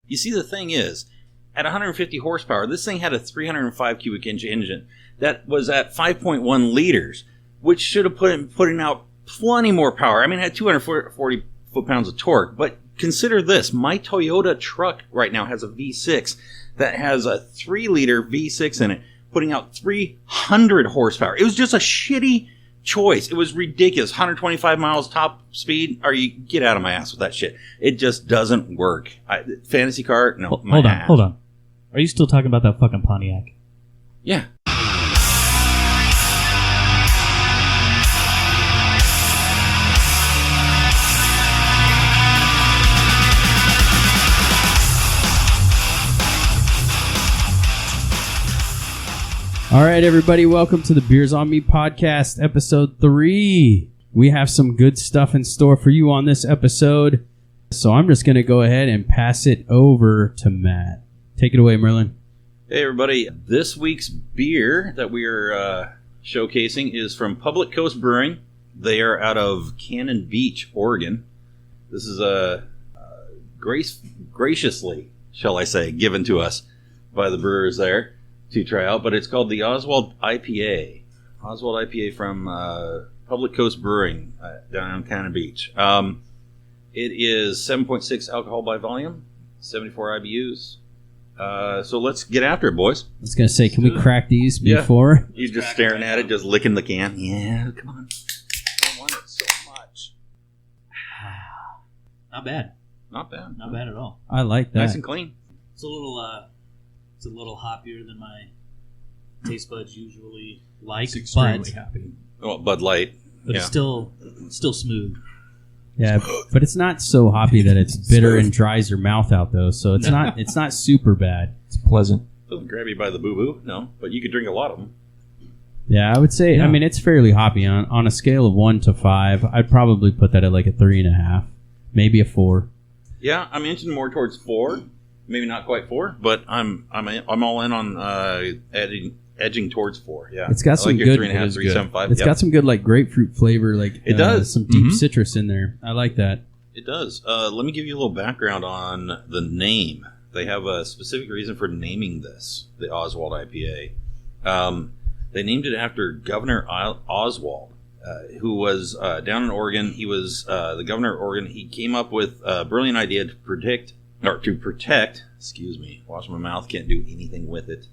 You see, the thing is, at 150 horsepower, this thing had a 305 cubic inch engine that was at 5.1 liters, which should have putting out plenty more power. I mean, it had 240 foot-pounds of torque. But consider this. My Toyota truck right now has a V6 that has a 3-liter V6 in it, putting out 300 horsepower. It was just a shitty choice. It was ridiculous. 125 miles top speed. Get out of my ass with that shit. It just doesn't work. Fantasy car? No. Hold on. Are you still talking about that fucking Pontiac? Yeah. All right, everybody, welcome to the Beers on Me podcast, episode 3. We have some good stuff in store for you on this episode, so I'm just going to go ahead and pass it over to Matt. Take it away, Merlin. Hey, everybody. This week's beer that we are showcasing is from Public Coast Brewing. They are out of Cannon Beach, Oregon. This is graciously, shall I say, given to us by the brewers there to try out, but it's called the Oswald IPA. Oswald IPA from Public Coast Brewing down on Cannon Beach. It is 7.6 alcohol by volume, 74 IBUs. So let's get after it, boys. I was going to say, can we crack these before? Yeah. You're just staring at it, just licking the can. Yeah, come on. I want it so much. Not bad. Not bad. Not bad at all. I like that. Nice and clean. It's a little hoppier than my taste buds usually like. It's extremely happy. Well, Bud Light. But it's still smooth. Yeah, but it's not so hoppy that it's bitter and dries your mouth out, though. So it's not super bad. It's pleasant. Doesn't grab you by the boo-boo, no. But you could drink a lot of them. Yeah, I would say, I mean, it's fairly hoppy. On a scale of 1 to 5, I'd probably put that at like a 3.5, maybe a 4. Yeah, I'm inching more towards 4. Maybe not quite 4, but I'm all in on edging towards 4. Yeah, it's got some like good. 3.5, 3.75. It's got some good like grapefruit flavor. Like it does some deep citrus in there. I like that. It does. Let me give you a little background on the name. They have a specific reason for naming this the Oswald IPA. They named it after Governor Oswald, who was down in Oregon. He was the governor of Oregon. He came up with a brilliant idea to protect. Excuse me, wash my mouth, can't do anything with it.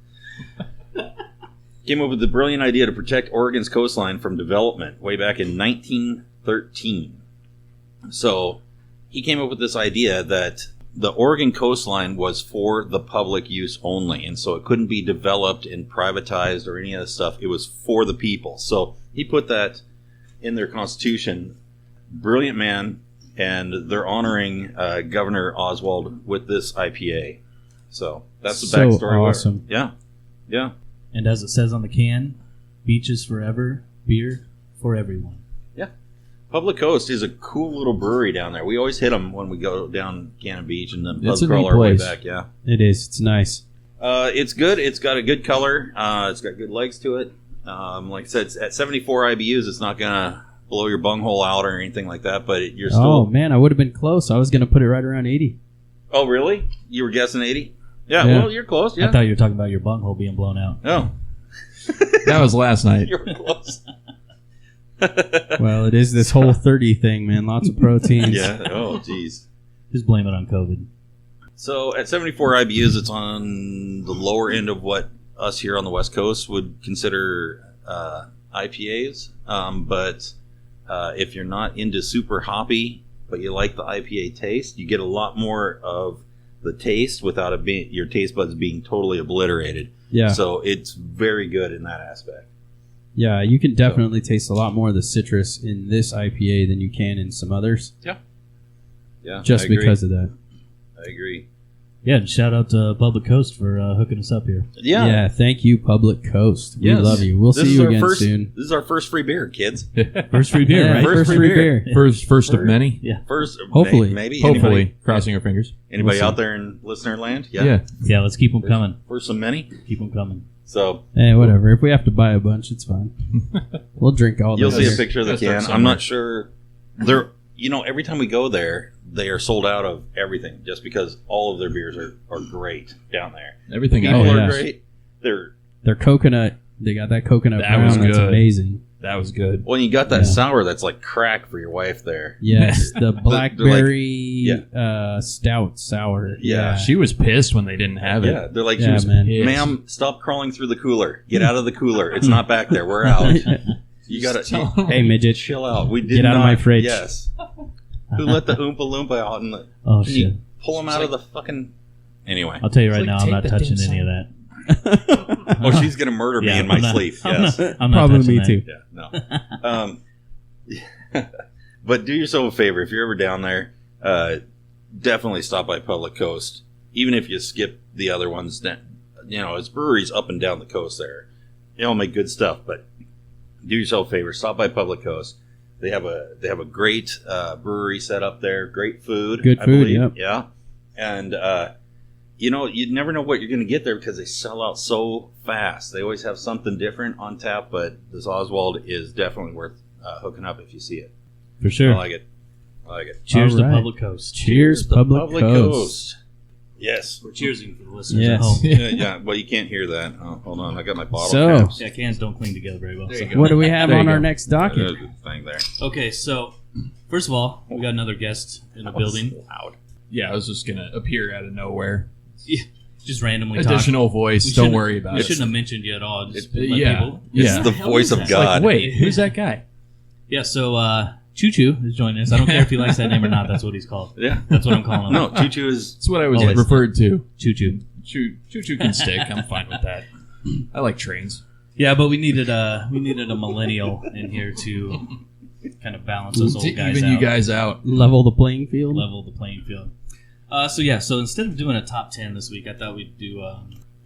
Came up with the brilliant idea to protect Oregon's coastline from development way back in 1913. So he came up with this idea that the Oregon coastline was for the public use only, and so it couldn't be developed and privatized or any of that stuff. It was for the people. So he put that in their constitution. Brilliant man. And they're honoring Governor Oswald with this IPA. So that's the backstory. Awesome. Yeah. And as it says on the can, beaches forever, beer for everyone. Yeah. Public Coast is a cool little brewery down there. We always hit them when we go down Cannon Beach and then pub crawl our way back. Yeah. It is. It's nice. It's good. It's got a good color. It's got good legs to it. Like I said, at 74 IBUs, it's not going to blow your bunghole out or anything like that, but you're still... Oh, man, I would have been close. I was going to put it right around 80. Oh, really? You were guessing 80? Yeah, well, you're close, yeah. I thought you were talking about your bunghole being blown out. Oh. That was last night. You were close. Well, it is this whole 30 thing, man. Lots of proteins. Yeah, oh, jeez. Just blame it on COVID. So, at 74 IBUs, it's on the lower end of what us here on the West Coast would consider IPAs, but... if you're not into super hoppy, but you like the IPA taste, you get a lot more of the taste without your taste buds being totally obliterated. Yeah. So it's very good in that aspect. Yeah, you can definitely taste a lot more of the citrus in this IPA than you can in some others. Yeah. Yeah. Just because of that. I agree. Yeah, and shout out to Public Coast for hooking us up here. Yeah, thank you, Public Coast. We love you. We'll see you again soon. This is our first free beer, kids. First free beer, right? First free beer. First of many. Yeah. First, hopefully. maybe. Hopefully. Crossing our fingers. Anybody out there in listener land? Yeah. Yeah, let's keep them coming. First of many? Keep them coming. So. Hey, whatever. If we have to buy a bunch, it's fine. We'll drink all You'll those. see a picture of the can. I'm not sure. every time we go there, they are sold out of everything just because all of their beers are great down there. Everything People Oh, are yeah. great. Their coconut, they got that coconut That was brown. That's good. amazing. That was good. Well, you got that Yeah. sour that's like crack for your wife there. Yes, the blackberry Yeah. stout sour. Yeah. She was pissed when they didn't have it. Yeah, they're like, Yeah, she was, man. Yes. ma'am, stop crawling through the cooler. Get out of the cooler. It's not back there. We're out. You gotta Hey, midget. chill out. We did Get out of not- my fridge. Yes. Who let the Oompa Loompa out and Oh can shit! you pull him out of the fucking? Anyway. I'll tell you right It's like, now, I'm take not the touching damn any of that. Oh, she's gonna murder me Yeah, in my I'm not- sleep. I'm Yes. not- I'm not Probably touching me that. too. Yeah. No. But do yourself a favor if you're ever down there. Definitely stop by Public Coast, even if you skip the other ones. It's breweries up and down the coast there. They all make good stuff, but do yourself a favor. Stop by Public Coast. They have a great brewery set up there. Great food. Good I food, believe. yep. Yeah. And you never know what you're going to get there because they sell out so fast. They always have something different on tap, but this Oswald is definitely worth hooking up if you see it. For sure. I like it. Cheers All to right. Public Coast. Cheers, Public Coast. Yes. We're cheersing for the listeners Yes. at home. Yeah. Well, you can't hear that. Oh, hold on. I got my bottle So- caps. Yeah, cans don't cling together very well. There you so. go. What do we have There you on our go. next There's docket? a good thing there. Okay, so first of all, we got another guest in the building. Loud. Yeah, I was just going to appear out of nowhere. Just randomly talk. Additional voice. We Don't shouldn't- worry about We it. shouldn't have mentioned you at all. Just It- let yeah. people. It's Yeah. the hell voice is of that? God. Wait, who's that guy? Yeah, so Choo Choo is joining us. I don't care if he likes that name or not. That's what he's called. Yeah. That's what I'm calling him. No, Choo Choo is. That's what I was Always. referred to. Choo Choo. Choo-choo can stick. I'm fine with that. I like trains. Yeah, but we needed a millennial in here to kind of balance us old To guys even out. you guys out. Level the playing field. Level the playing field. So instead of doing a top 10 this week, I thought we'd do,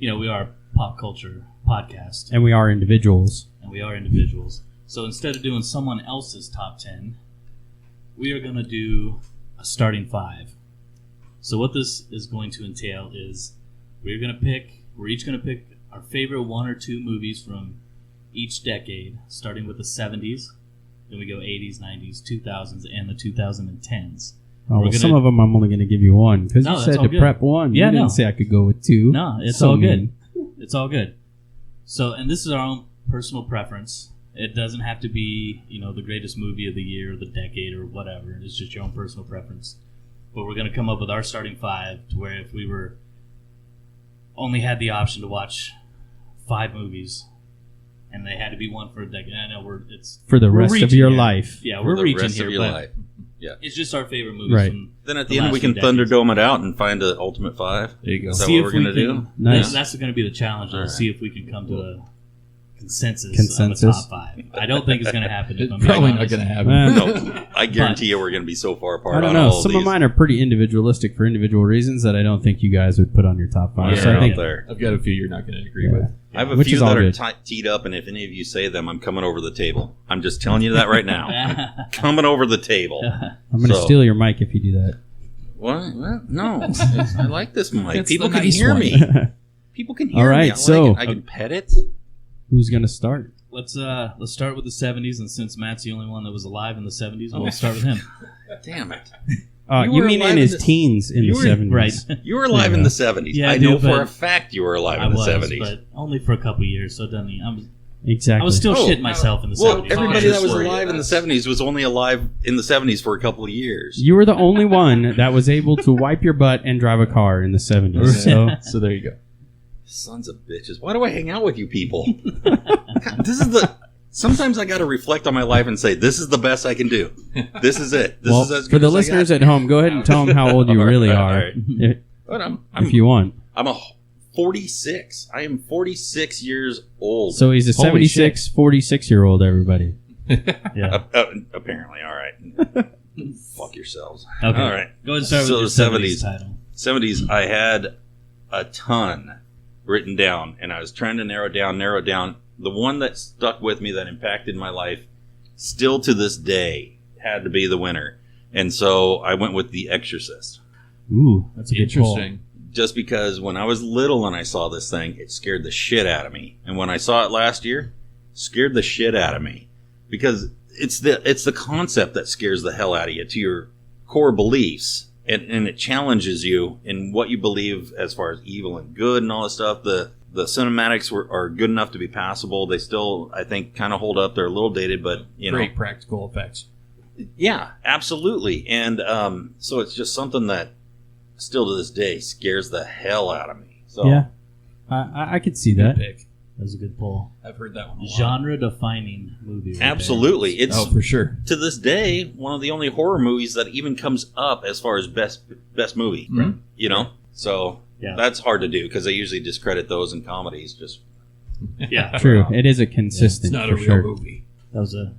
we are a pop culture podcast, And we are individuals. and we are individuals. So instead of doing someone else's top 10, we are going to do a starting 5. So what this is going to entail is we're each going to pick our favorite 1 or 2 movies from each decade, starting with the 70s, then we go 80s, 90s, 2000s, and the 2010s. Oh, We're well, gonna- some of them I'm only going to give you one because No, you that's said all to good. prep one. Yeah, you didn't no. say I could go with 2. No, it's So all good. mean. It's all good. So, and this is our own personal preference. It doesn't have to be, the greatest movie of the year, or the decade, or whatever. It's just your own personal preference. But we're going to come up with our starting 5 to where if we were only had the option to watch 5 movies, and they had to be one for a decade. I know For the we're rest of reaching your here. life. Yeah, For we're the reaching rest here, of your but life. it's just our favorite movies. Right. From Then at the the end, last we can few decades. Thunderdome it out and find the ultimate 5. There you go. Is that See what if we're we going to can- do? Nice. That's going to be the challenge. All right. See if we can come to a consensus Consensus. of a top 5. I don't think it's going to happen. if It's I'm being probably not honest. going to happen. Eh, No, I guarantee you we're going to be so far apart I don't on know. all Some these. of mine are pretty individualistic for individual reasons that I don't think you guys would put on your top 5. Yeah, so I out think there. I've got a few you're not going to agree Yeah. with. I have a Which few is all that are good. teed up, and if any of you say them, I'm coming over the table. I'm just telling you that right now. Coming over the table. I'm going to So- steal your mic if you do that. What? Well, no. I like this mic. That's People the can nice hear one. me. People can hear All me. right, I so- like it. I can pet it. Who's going to start? Let's start with the 70s, and since Matt's the only one that was alive in the 70s, we'll start with him. Damn it. You, You were mean alive in in his the- teens in you the were- 70s. Right. You were alive Yeah. in the 70s. Yeah, I dude, know for but a fact you were alive I in the was, 70s. but only for a couple years, so it doesn't mean Exactly. I was still Oh, shitting myself in the Well, 70s. everybody Oh, that was sure, alive yeah, in the that's- 70s was only alive in the 70s for a couple of years. You were the only one that was able to wipe your butt and drive a car in the 70s. So So there you go. Sons of bitches. Why do I hang out with you people? God, this is the... Sometimes I got to reflect on my life and say, this is the best I can do. This is it. This well, is as good for the as I listeners got. at home, go ahead and tell them how old you really All are, right. if, But I'm if you want. I'm a 46. I am 46 years old. So he's a Holy 76, 46-year-old, everybody. Yeah. Apparently, all right. Fuck yourselves. Okay. All right. Go ahead and start So with your the 70s 70s. title. 70s, I had a ton written down, and I was trying to narrow it down. The one that stuck with me that impacted my life, still to this day, had to be the winner. And so I went with The Exorcist. Ooh, that's a good call. Interesting. Just because when I was little and I saw this thing, it scared the shit out of me. And when I saw it last year, scared the shit out of me. Because it's the concept that scares the hell out of you to your core beliefs, and it challenges you in what you believe as far as evil and good and all this stuff. The cinematics are good enough to be passable. They still, I think, kind of hold up. They're a little dated, but Great practical effects. Yeah, absolutely. And so it's just something that still to this day scares the hell out of me. So Yeah, I could see that. Good pick. That was a good pull. I've heard that one a lot. Genre-defining movie. Right absolutely, there. it's Oh, for sure. to this day one of the only horror movies that even comes up as far as best movie. Mhm. So Yeah. that's hard to do because they usually discredit those in comedies. Just Yeah, True, it is a It's consistent. not for a real sure. movie. that was a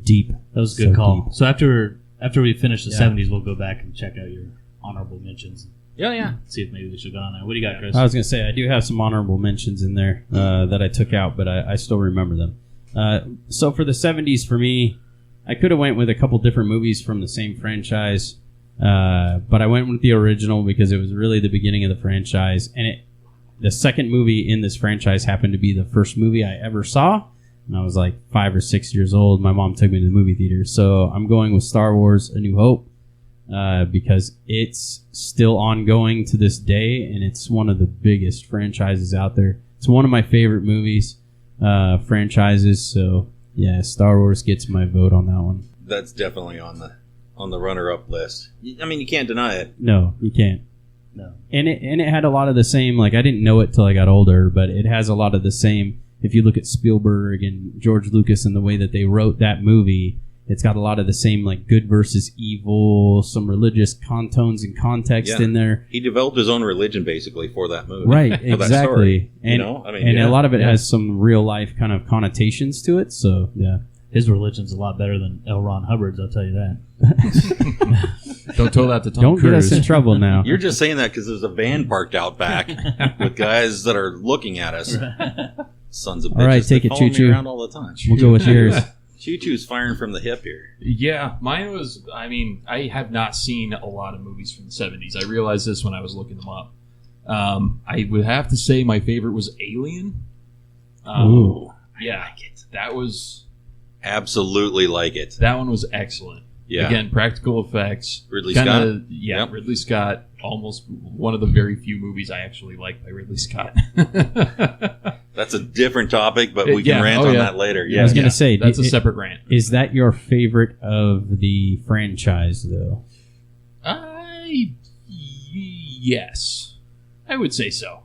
Deep. that was a good So call. deep. So after we finish the Yeah. 70s, we'll go back and check out your honorable mentions. yeah. See if maybe we should go on there. What do you got, Chris? I was gonna say I do have some honorable mentions in there that I took out, but I still remember them. So for the 70s, for me, I could have went with a couple different movies from the same franchise, but I went with the original because it was really the beginning of the franchise, and the second movie in this franchise happened to be the first movie I ever saw. And I was like 5 or 6 years old. My mom took me to the movie theater, so I'm going with Star Wars: A New Hope. Because it's still ongoing to this day, and it's one of the biggest franchises out there. It's one of my favorite movies, franchises. So yeah, Star Wars gets my vote on that one. That's definitely on the runner-up list. I mean, you can't deny it. No, you can't. No. And it had a lot of the same. Like I didn't know it till I got older, but it has a lot of the same. If you look at Spielberg and George Lucas and the way that they wrote that movie, it's got a lot of the same, like good versus evil, some religious contones and context Yeah. in there. He developed his own religion basically for that movie. Right, For that exactly. story, And, I mean, and yeah. a lot of it has some real life kind of connotations to it. So yeah, His religion's a lot better than L. Ron Hubbard's, I'll tell you that. Don't tell that to Tom don't Cruise. get us in trouble now. You're just saying that because there's a van parked out back with guys that are looking at us. Sons of bitches. All right, take They it, follow me Choo-Choo. around all the time. We'll go with yours. Choo-Choo's firing from the hip here. Yeah, mine was, I mean, I have not seen a lot of movies from the 70s. I realized this when I was looking them up. I would have to say my favorite was Alien. Ooh. Yeah, that was, Absolutely like it. that one was excellent. Yeah. Again, practical effects. Ridley Kinda, Yeah, Yep. Ridley Scott. Almost one of the very few movies I actually like by Ridley Scott. That's a different topic, but we can Yeah. rant Oh, on yeah. that later. I Yeah. was gonna say, That's a separate rant. is that your favorite of the franchise, though? Yes. I would say so.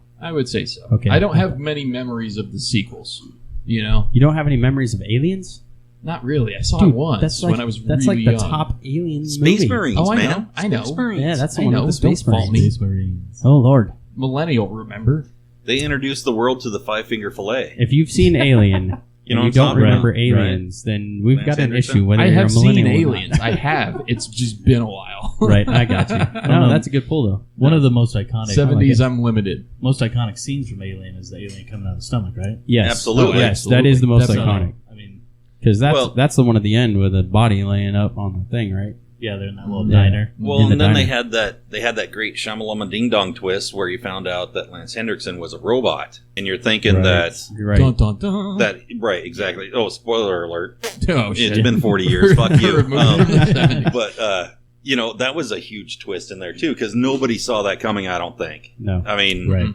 Okay. I don't have many memories of the sequels. You know, You don't have any memories of Aliens? not really. I saw Dude, it once that's like when I was that's really like the young. top Alien Space movie. Marines, Oh, I man. know. I know. Space Marines. Yeah, that's the I one know, with the don't Space fault me. Marines. Space Marines. Oh Lord! Millennial, remember? They introduced the world to the five-finger fillet. If you've seen Alien, You know and you what I'm don't talking remember about? Aliens, then we've Lance got an Henriksen? issue. Whether I you're have a seen millennial or not. Aliens. I have. It's just been a while. Right, I got you. No, that's a good pull though. One of the most iconic 70s, I'm limited. most iconic scenes from Alien is the alien coming out of the stomach, right? Yes, Absolutely. Yes, that is the most Definitely. iconic I mean, because Well- that's the one at the end with a body laying up on the thing, right? yeah, they're in that little Yeah. diner. Well, In the and then diner. they had that great Shamalama Ding Dong twist where you found out that Lance Hendrickson was a robot, and you're thinking Right. You're right. Dun, dun, dun. that right exactly. Oh, spoiler alert! Oh, shit. It's been 40 years. Fuck you. For a movie from the 70s. But that was a huge twist in there too because nobody saw that coming. I don't think. No, I mean, Right.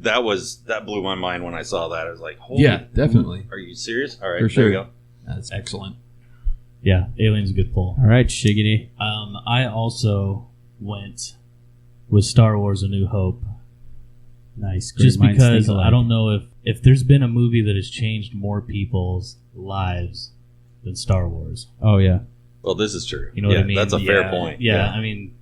that blew my mind when I saw that. I was like, holy, Yeah, definitely. Are you serious? All right, For sure. there we go. That's excellent. Yeah, Alien's a good pull. all right, Shiggity. I also went with Star Wars: A New Hope, Nice. Great just minds because think alike. I don't know if there's been a movie that has changed more people's lives than Star Wars. Oh yeah, Well, this is true. You know what I mean? That's a fair Yeah. point. Yeah, I mean,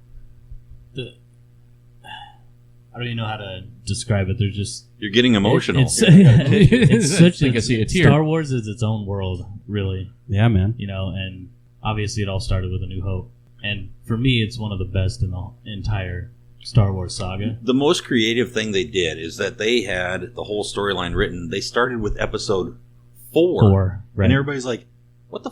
I don't even know how to describe it. They're just You're getting emotional. It's, it's I such think I see a tear. Star Wars is its own world, really. yeah, man. You know, and obviously it all started with A New Hope, and for me, it's one of the best in the entire Star Wars saga. The most creative thing they did is that they had the whole storyline written. They started with episode 4. 4, right? And everybody's like, what the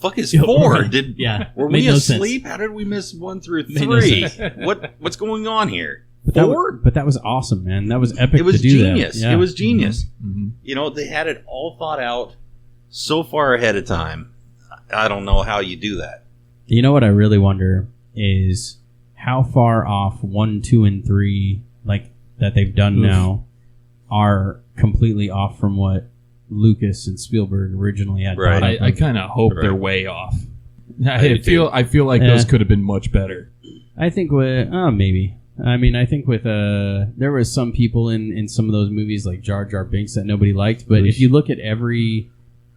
fuck is Yeah, 4? right. Did Yeah, Were made we no asleep? sense. How did we miss 1 through Made no 3? sense. What's going on here? But that, 4? but that was awesome, man. That was epic. It was to do genius. That. Yeah. It was genius. Mhm. You know, they had it all thought out so far ahead of time. I don't know how you do that. You know what I really wonder is how far off 1, 2, and 3, like that they've done now, are completely off from what Lucas and Spielberg originally had. Right. thought of I them. kind of hope Right. they're way off. do too. I feel like those could have been much better. I think with maybe. I mean, I think with there was some people in some of those movies like Jar Jar Binks that nobody liked, but if you look at every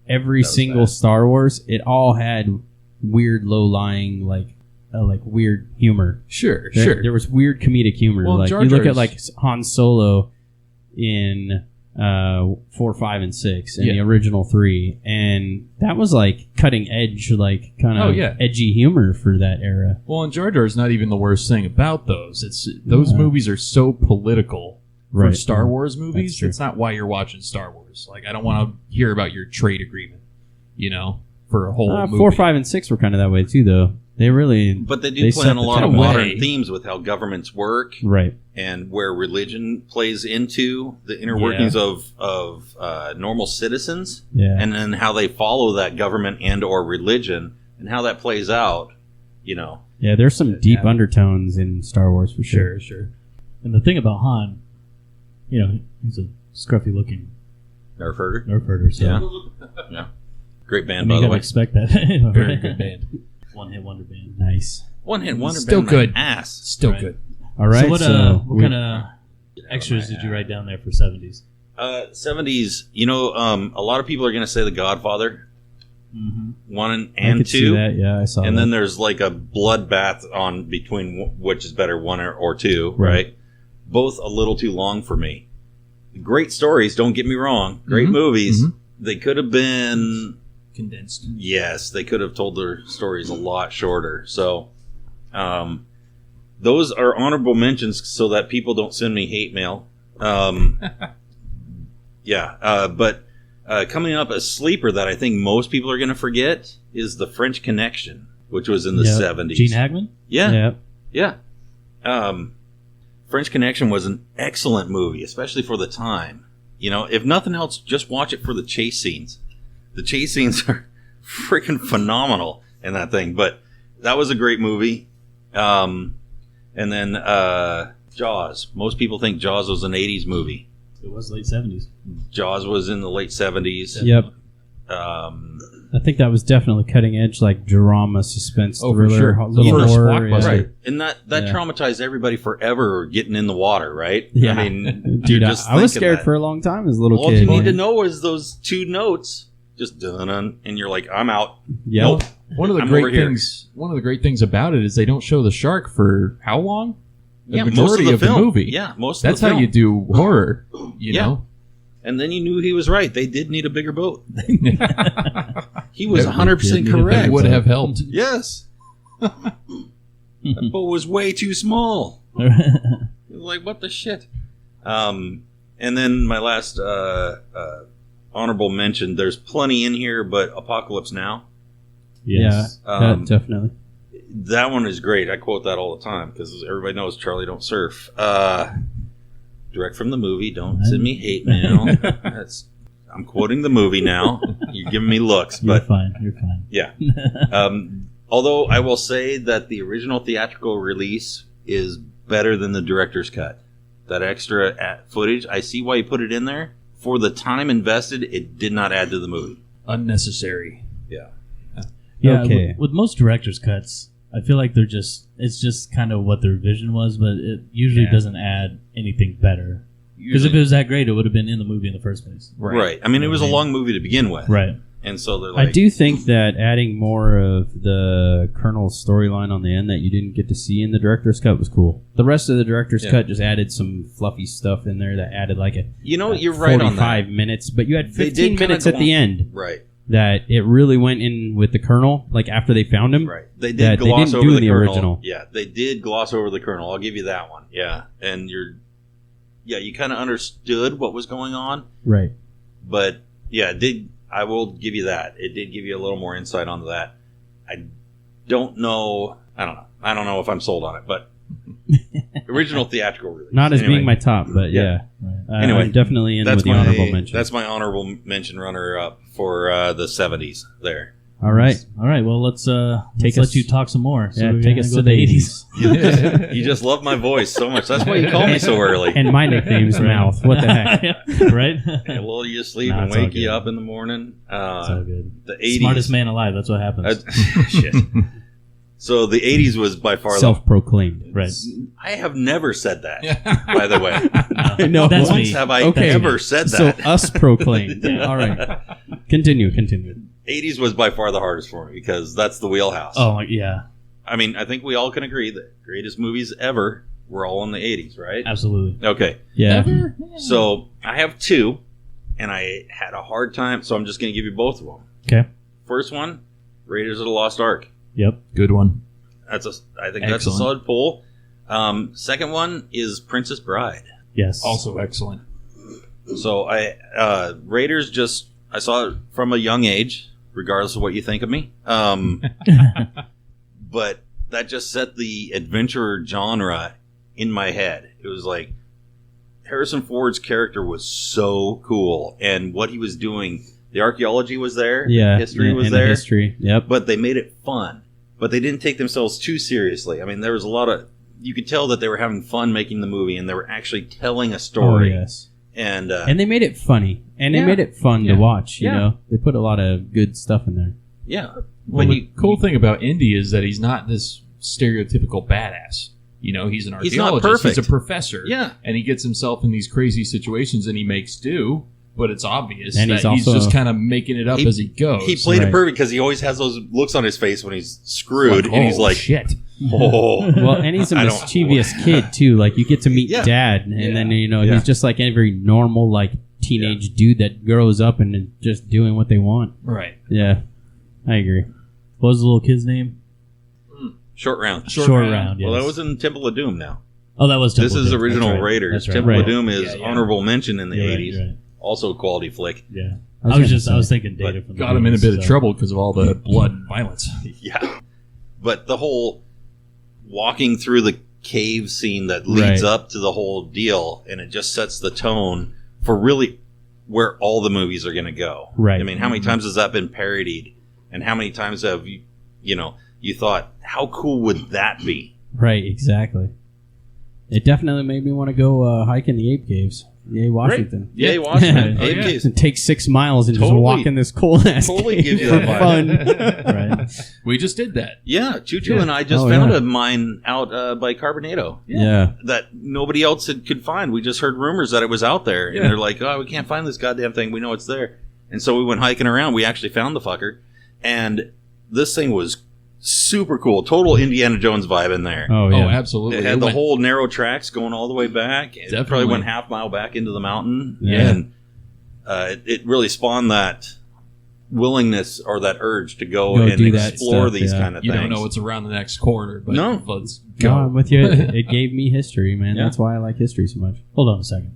was single bad. Star Wars, it all had weird low lying like weird humor. Sure, There was weird comedic humor. Well, like Jar you look Jar's- at like Han Solo in 4, 5, and 6, and the Yeah. original 3, and that was like cutting edge, like kind of Oh, yeah. edgy humor for that era. Well, and Jar Jar is not even the worst thing about those. It's those Yeah. movies are so political for Right. Star Wars movies. That's true. That's not why you're watching Star Wars. Like, I don't want to hear about your trade agreement, for a whole movie. 4, 5, and 6 were kind of that way too, though. They really But they do They play set on a the lot of tone. modern Way. themes with how governments work right. and where religion plays into the inner workings of normal citizens, Yeah. and then how they follow that government and or religion, and how that plays out. Yeah, there's some deep Yeah. undertones in Star Wars for sure. Sure. And the thing about Han, he's a scruffy looking Nerf herder. nerf herder. So Yeah. Great I band, mean, by you the gotta way. expect that. Very good band. One hit wonder band. Nice. One hit wonder Still band. good. My ass. Still Right. good. All right. So what we- kind of extras did you write down there for 70s? 70s. A lot of people are going to say The Godfather Mm-hmm. 1 I and could see 2. that. Yeah, I saw And that. then there's like a bloodbath on between which is better, 1 or 2, Right. right? Both a little too long for me. Great stories, don't get me wrong. Great Mhm. movies. Mhm. They could have been, Condensed. yes, they could have told their stories a lot shorter. So, those are honorable mentions so that people don't send me hate mail. But coming up a sleeper that I think most people are going to forget is The French Connection, which was in the Yeah. 70s. Gene Hackman? Yeah. Yeah. French Connection was an excellent movie, especially for the time. If nothing else, just watch it for the chase scenes. The chase scenes are freaking phenomenal in that thing. But that was a great movie. And then Jaws. Most people think Jaws was an 80s movie. It was late 70s. Jaws was in the late 70s. Yep. Um, I think that was definitely cutting edge, like drama, suspense, Oh, for thriller, sure. a little The first horror. blockbuster. Yeah. right. And that Yeah. traumatized everybody forever getting in the water, right? Yeah. I mean, Dude, you're I just was thinking scared that. for a long time as a little All kid. you need to man. know is those 2 notes. Just dun and you're like, I'm out. Yep. Nope. One of the I'm over great here. things. One of the great things about it is they don't show the shark for how long? The Yeah, majority most of the film. movie. Yeah, most That's of the how film. you do horror. You Yeah. know. And then you knew he was right. They did need a bigger boat. He was That 100% did need a correct. That would have helped. Yes. That boat was way too small. Like, what the shit? And then my last honorable mention, there's plenty in here, but Apocalypse Now. Yes. Um, Definitely. That one is great. I quote that all the time because everybody knows Charlie don't surf. Direct from the movie. Don't send me hate mail. I'm quoting the movie now. You're giving me looks, You're but fine. You're fine. yeah. Although I will say that the original theatrical release is better than the director's cut. That extra footage, I see why you put it in there. For the time invested, it did not add to the movie. Unnecessary. Yeah. Okay. With most director's cuts, I feel like it's just kind of what their vision was, but it usually Yeah. doesn't add anything better. Because if it was that great, it would have been in the movie in the first place. Right. I mean, it was a long movie to begin with. Right. And so they're I like, do think that adding more of the Colonel's storyline on the end that you didn't get to see in the director's cut was cool. The rest of the director's Yeah. cut just added some fluffy stuff in there that added like a you're right on that. 45 minutes, but you had They 15 did kinda minutes go at the on- end Right. that it really went in with the Colonel, like after they found him. Right. They That did they gloss didn't over do the in the Colonel. original. Yeah, they did gloss over the Colonel. I'll give you that one. Yeah. And you kind of understood what was going on, Right. but yeah, I will give you that. It did give you a little more insight onto that. I don't know. I don't know if I'm sold on it, but Original theatrical release. Not as Anyway, being my top, but yeah. Anyway, I'm definitely in that's with the my honorable mention. That's my honorable mention runner up for the 70s. There. All right. All right. Well, let's Take let us- you talk some more. Yeah, we're take gonna us go to the 80s. You just love my voice so much. That's why you call me so early. And my nickname's Mouth. What the heck? Right? And lull you asleep Nah, and it's all wake you good. up in the morning. It's all good. The 80s. Smartest man alive. That's what happens. Shit. So the 80s was by far Self-proclaimed. Right. I have never said that, by the way. No, That's Once me. have I Okay. ever said So that. us proclaimed. All right. Continue. 80s was by far the hardest for me because that's the wheelhouse. Oh, yeah. I mean, I think we all can agree that greatest movies ever were all in the 80s, right? Absolutely. Okay. Yeah. So I have two, and I had a hard time, so I'm just going to give you both of them. Okay. First one, Raiders of the Lost Ark. Yep. Good one. I think that's a Excellent. solid pull. Second one is Princess Bride. Yes. Also excellent. So Raiders I saw it from a young age, regardless of what you think of me. But that just set the adventure genre in my head. It was like Harrison Ford's character was so cool, and what he was doing, the archaeology was there, Yeah. history was and there, The history. Yep. but they made it fun. But they didn't take themselves too seriously. I mean, there was a lot of, you could tell that they were having fun making the movie, and they were actually telling a story. Oh, yes. And And they made it funny. And they Yeah. made it fun Yeah. to watch, you Yeah. know? They put a lot of good stuff in there. yeah, Well, but the cool thing about Indy is that he's not this stereotypical badass. You know, he's an He's not archaeologist. He's, perfect. a professor. Yeah. And he gets himself in these crazy situations and he makes do, but it's obvious And that he's he's also- just kind of making it up as he goes. he played Right. it perfect because he always has those looks on his face when he's screwed, Like, and he's oh, like, shit. oh. Well, and he's a I don't- mischievous kid, too. Like, you get to meet Yeah. Dad, and then, you know, Yeah. he's just like every normal, like, teenage dude that grows up and is just doing what they want. Right. Yeah. I agree. What was the little kid's name? Short round. Short Round. Round, Yes. Well, that was in Temple of Doom now. Oh, that was This Temple is of Doom. original That's right. Raiders. That's right. Temple Right. of Doom is Yeah, yeah. honorable mention in the You're right, 80s. you're right. Also a quality flick. Yeah. I was I was gonna say. thinking Data from the Got him in a movies, bit of so- trouble because of all the blood and violence. Yeah. But the whole walking through the cave scene that leads Right. up to the whole deal, and it just sets the tone for really where all the movies are going to go. Right. I mean, how many times has that been parodied? And how many times have you thought, how cool would that be? Right, exactly. It definitely made me want to go hike in the ape caves. Yay, Washington. Yay, Washington. Oh, Ape yeah. Caves. And take 6 miles and Totally- just walk in this cool ass totally cave gives you for that fun. vibe. Right. We just did that. Yeah, Choo Choo Yeah. and I just Oh, found yeah. a mine out by Carbonado Yeah. that nobody else could find. We just heard rumors that it was out there, and Yeah. they're like, "Oh, we can't find this goddamn thing. We know it's there." And so we went hiking around. We actually found the fucker, and this thing was super cool. Total Indiana Jones vibe in there. Oh, Oh, yeah. absolutely. It had It the went- whole narrow tracks going all the way back. It probably Definitely. went half mile back into the mountain, Yeah. and it really spawned that willingness or that urge to go Go and do that explore stuff, these yeah. kind of You things. don't know what's around the next corner, but No. let's No, go. I'm with you. It gave me history, man. Yeah. That's why I like history so much. Hold on a second.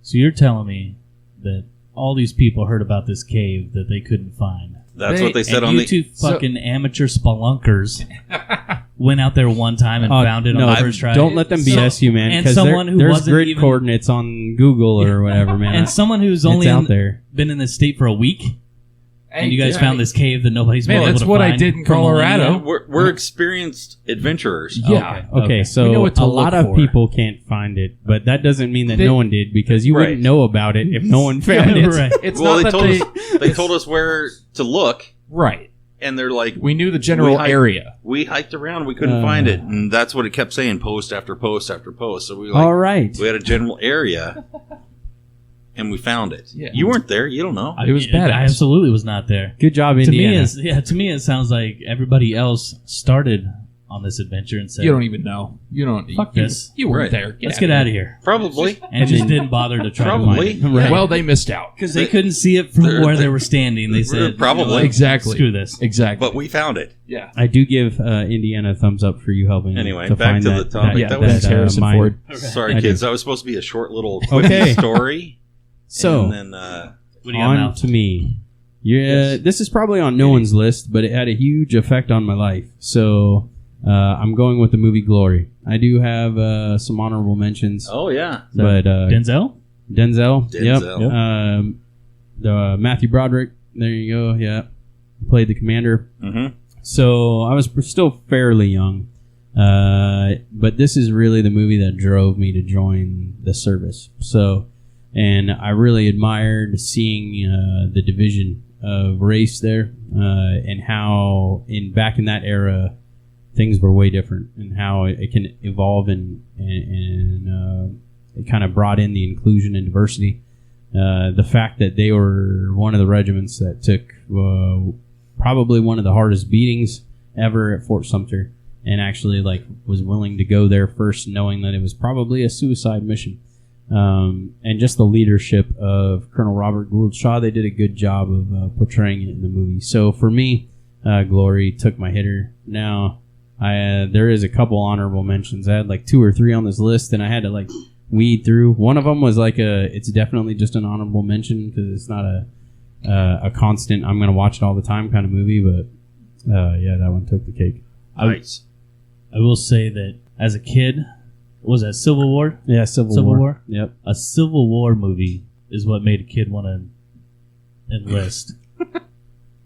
So you're telling me that all these people heard about this cave that they couldn't find. That's what they said and on you the. two fucking amateur spelunkers went out there one time and Oh, found it no, on the first try. Don't let them BS you, man. and Because someone who there's wasn't grid even- coordinates on Google or whatever, man. And someone who's it's only out there. been in this state for a week, and you guys Yeah. found this cave that nobody's Man, been able that's to what I find did in for millennia. Colorado. We're experienced adventurers. Yeah. Okay, We so know what to a lot look of for. people can't find it, but that doesn't mean that They- no one did because you Right. wouldn't know about it if no one found Yeah, it. right. It's Well, not they that told they... us they told us where to look, Right. and they're like, We knew the general We hiked- area. we hiked around, we couldn't find it, and that's what it kept saying, post after post after post. So we All right. we had a general area, and we found it. Yeah. You weren't there, you don't know. It was I badass. absolutely was not there. Good job, To Indiana. me, it sounds like everybody else started on this adventure and said, You don't even know. You don't... Fuck you, this. You weren't Right. there. "Let's get out of here," Probably. and just didn't bother to try Probably. to find it Right. Well, they missed out. because they couldn't see it from They're- where they they're- were standing. They said, probably. "You know what? Exactly. Screw this." Exactly. But we found it. yeah. I do give Indiana a thumbs up for you helping. Anyway, to back find to that, the topic. Yeah, That that's was Harrison mine. Ford. Sorry, I do. kids. That was supposed to be a short little quickie Okay. story. So and then, What do you got on now? to me. Yeah, Yes. this is probably on no one's list, but it had a huge effect on my life. So I'm going with the movie Glory. I do have some honorable mentions, Oh yeah. but Denzel? Denzel. Yep. Denzel. The Matthew Broderick. There you go. Yeah, played the commander. Mm-hmm. So I was still fairly young, but this is really the movie that drove me to join the service. So, and I really admired seeing the division of race there, and how back in that era things were way different, and how it can evolve, and it kind of brought in the inclusion and diversity. The fact that they were one of the regiments that took probably one of the hardest beatings ever at Fort Sumter, and actually was willing to go there first, knowing that it was probably a suicide mission. And just the leadership of Colonel Robert Gould Shaw, they did a good job of portraying it in the movie. So for me, Glory took my hitter. Now, there is a couple honorable mentions. I had 2 or 3 on this list, and I had to weed through. One of them was it's definitely just an honorable mention because it's not a constant, I'm going to watch it all the time kind of movie, but yeah, that one took the cake. Nice. I will say that as a kid, was that Civil War? Yeah, Civil War. Yep. A Civil War movie is what made a kid want to enlist.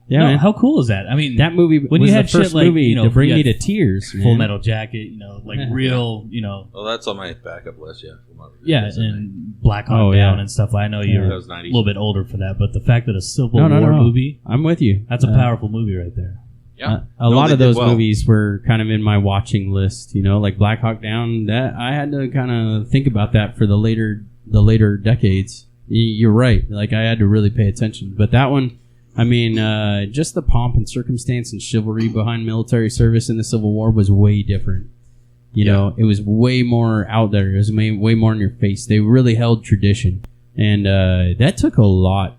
Yeah, No, man. how cool is that? I mean, That movie when was you the had first shit like, movie you know, to bring you me had to tears. Full man. Metal Jacket, real, Well, that's on my backup list. Yeah. yeah, That's in and Black Hawk Oh, Down yeah. and stuff. I know there. you're That was a 90s. little bit older for that, but the fact that a Civil No, War no. movie, I'm with you. that's a powerful movie right there. Yeah. A No, lot they of did those well. movies were kind of in my watching list, like Black Hawk Down. That I had to kind of think about that for the later decades. You're right. I had to really pay attention. But that one, I mean, just the pomp and circumstance and chivalry behind military service in the Civil War was way different. You know, it was way more out there. It was way more in your face. They really held tradition, and that took a lot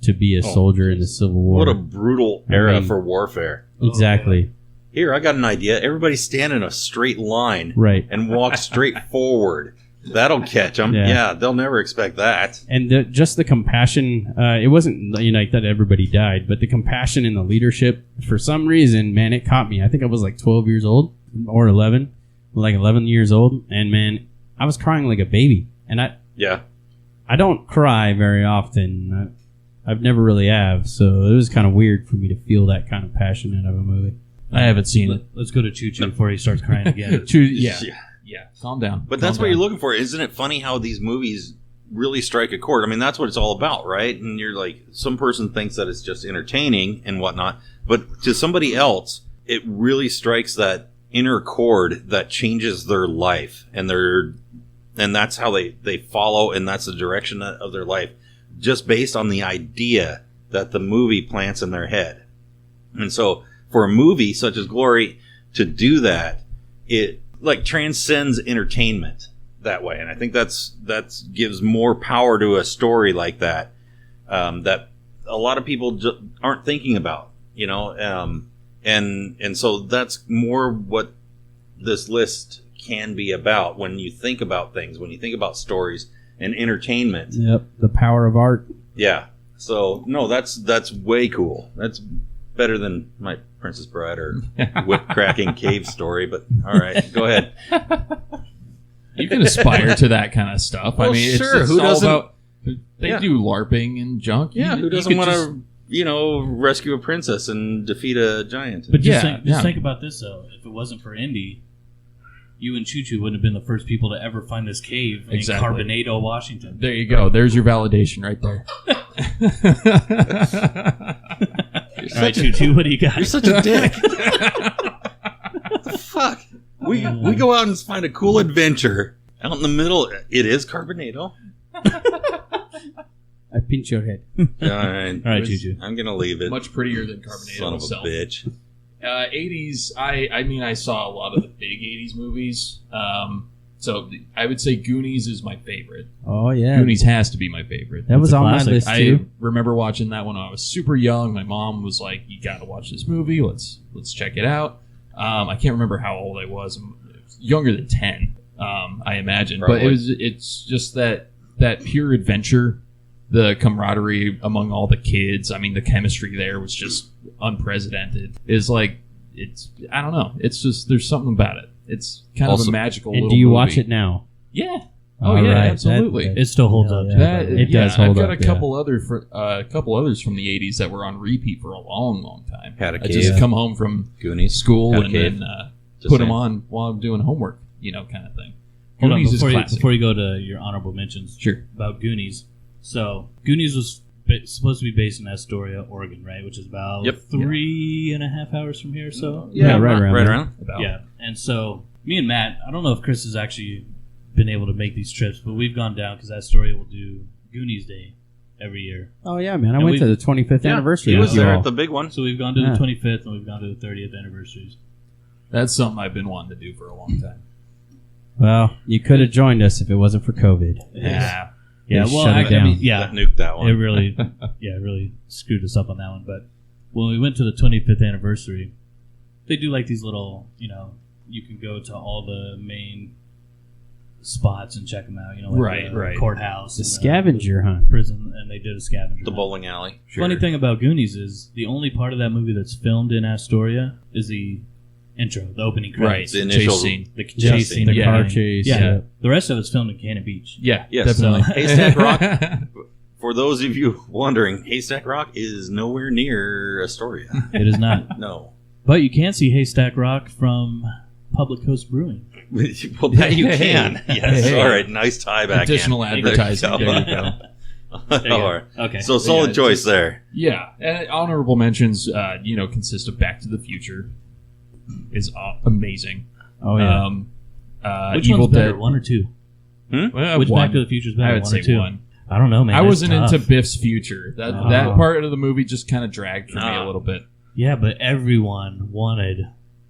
to be a soldier in the Civil War. What a brutal I era mean- for warfare. Exactly. Here, I got an idea. Everybody stand in a straight line Right. and walk straight forward. That'll catch them. Yeah. Yeah, they'll never expect that. And just the compassion, it wasn't that everybody died, but the compassion and the leadership, for some reason, man, it caught me. I think I was 12 years old or 11, 11 years old. And man, I was crying like a baby. And Yeah. I don't cry very often. I've never really have. So it was kind of weird for me to feel that kind of passion out of a movie. I haven't seen it. Let's go to Choo Choo before he starts crying again. Yeah. Calm down. But that's Calm what you're down. looking for. Isn't it funny how these movies really strike a chord? I mean, that's what it's all about, right? And you're some person thinks that it's just entertaining and whatnot, but to somebody else, it really strikes that inner chord that changes their life, and that's how they follow, and that's the direction of their life, just based on the idea that the movie plants in their head. And so, for a movie such as Glory to do that, it transcends entertainment that way, and I think that gives more power to a story like that, that a lot of people aren't thinking about, and so that's more what this list can be about when you think about things, when you think about stories and entertainment. Yep. The power of art. Yeah. So no, that's way cool. That's better than my Princess Bride or whip cracking cave story. But all right, go ahead. You can aspire to that kind of stuff. Well, I mean, sure, it's who all doesn't- about. They Yeah. do LARPing and junk. Yeah, You- who you doesn't could want just- to, rescue a princess and defeat a giant? But just, Yeah. think about this, though. If it wasn't for Indy, you and Choo Choo wouldn't have been the first people to ever find this cave Exactly. in Carbonado, Washington. There you go. There's your validation right there. All right, Choo Choo, what do you got? You're such a dick. What the fuck? We go out and find a cool adventure out in the middle. It is Carbonado. I pinch your head. All right, All right, Choo Choo. I'm gonna leave it. Much prettier than Carbonado Son of a itself. bitch. 80s, I mean, I saw a lot of the big 80s movies. So I would say Goonies is my favorite. Oh, yeah. Goonies has to be my favorite. That was a on my classic. list, I too. remember watching that when I was super young. My mom was like, "You got to watch this movie. Let's check it out." I can't remember how old I was. Younger than 10, I imagine. Probably. But it's just that pure adventure, the camaraderie among all the kids. I mean, the chemistry there was just unprecedented. it's I don't know. It's just there's something about it. It's kind of Also- a magical. And little do you movie. watch it now? Yeah. All Oh yeah, right, absolutely. that- It still holds up. Yeah. That, It yeah, does hold I've got up, a couple couple others from the '80s that were on repeat for a long, long time. Had a I just Cave. come home from Goonies. school Had a and Cave. then Just put them saying. on while I'm doing homework, kind of thing. Hold on, Goonies is classic. before you go to your honorable mentions Sure. about Goonies. So Goonies was supposed to be based in Astoria, Oregon, right? Which is about Yep. 3.5 hours from here. So Yeah, right around Right there. around. About. yeah, and so me and Matt, I don't know if Chris has actually been able to make these trips, but we've gone down because Astoria will do Goonies Day every year. Oh yeah, man! I And went we- to the 25th anniversary. He with was you there all. at the big one. So we've gone to Yeah. the 25th and we've gone to the 30th anniversaries. That's something I've been wanting to do for a long time. Well, you could have joined us if it wasn't for COVID. Yeah. Yeah, They well, shut it I down. mean, yeah, That nuked that one. it really, it really screwed us up on that one. But when we went to the 25th anniversary, they do like these little, you can go to all the main spots and check them out. Like Right, the right. courthouse, The and scavenger hunt. prison, and they did a scavenger. The hunt. bowling alley. Funny thing about Goonies is the only part of that movie that's filmed in Astoria is the intro, the opening Right. credits, The initial- Chase scene. the Yeah, chase scene, The at car beginning. chase. Yeah. The rest of it's filmed in Cannon Beach. Yeah. Yes. Definitely. Haystack Rock. For those of you wondering, Haystack Rock is nowhere near Astoria. It is not, No. but you can see Haystack Rock from Public Coast Brewing. Well, that you can. Yes. Hey. All right. Nice tie back. Additional in. advertising. There you There go. you go. There you All go. right. Okay. So solid Yeah, choice just- there. Yeah, and honorable mentions, consist of Back to the Future, is amazing. Oh yeah. Which Evil one's better, Dead. one or two? Well, Which one. Back to the Future is better, I would one say or two? one. I don't know, man. I That's wasn't tough. into Biff's future. That Oh. that part of the movie just kind of dragged for me Ah. a little bit. Yeah, but everyone wanted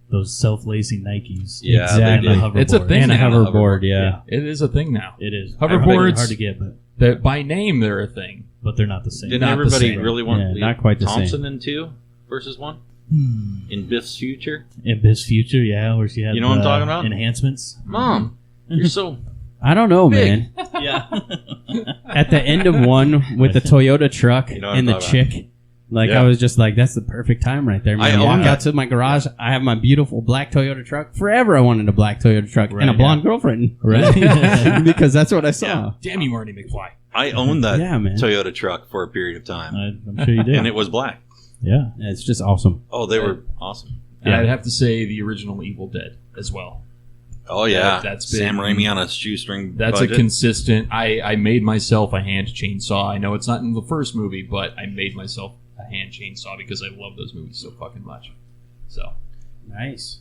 those self-lacing Nikes. Yeah, Exactly. they And a did. hoverboard. It's a thing and a now. hoverboard. Yeah. It is a thing now. It is. Hoverboards- Hard to get, but That by name they're a thing. they're not the same. Didn't Not the everybody same. really want Yeah, Lee not quite the Thompson in 2 versus 1 in Biff's future? In Biff's Future, yeah, where she had You know what I'm the talking about? enhancements. Mom, you're so I don't know, Big. man. Yeah. At the end of one with the Toyota truck You know what and I'm the talking chick, like Yeah. I was just like, that's the perfect time right there. Man. I I walk own out that. to my garage. I have my beautiful black Toyota truck. Forever, I wanted a black Toyota truck Right, and a yeah. blonde girlfriend, Right. because that's what I saw. Yeah. Damn you, Marty McFly. I owned that Yeah, man. Toyota truck for a period of time, I'm sure you did. and it was black. yeah. It's just awesome. Oh, they were awesome. And Yeah. I'd have to say the original Evil Dead as well. Oh yeah, That's Sam been- Raimi on a shoestring. That's budget. a consistent. I made myself a hand chainsaw. I know it's not in the first movie, but I made myself a hand chainsaw because I love those movies so fucking much. So Nice.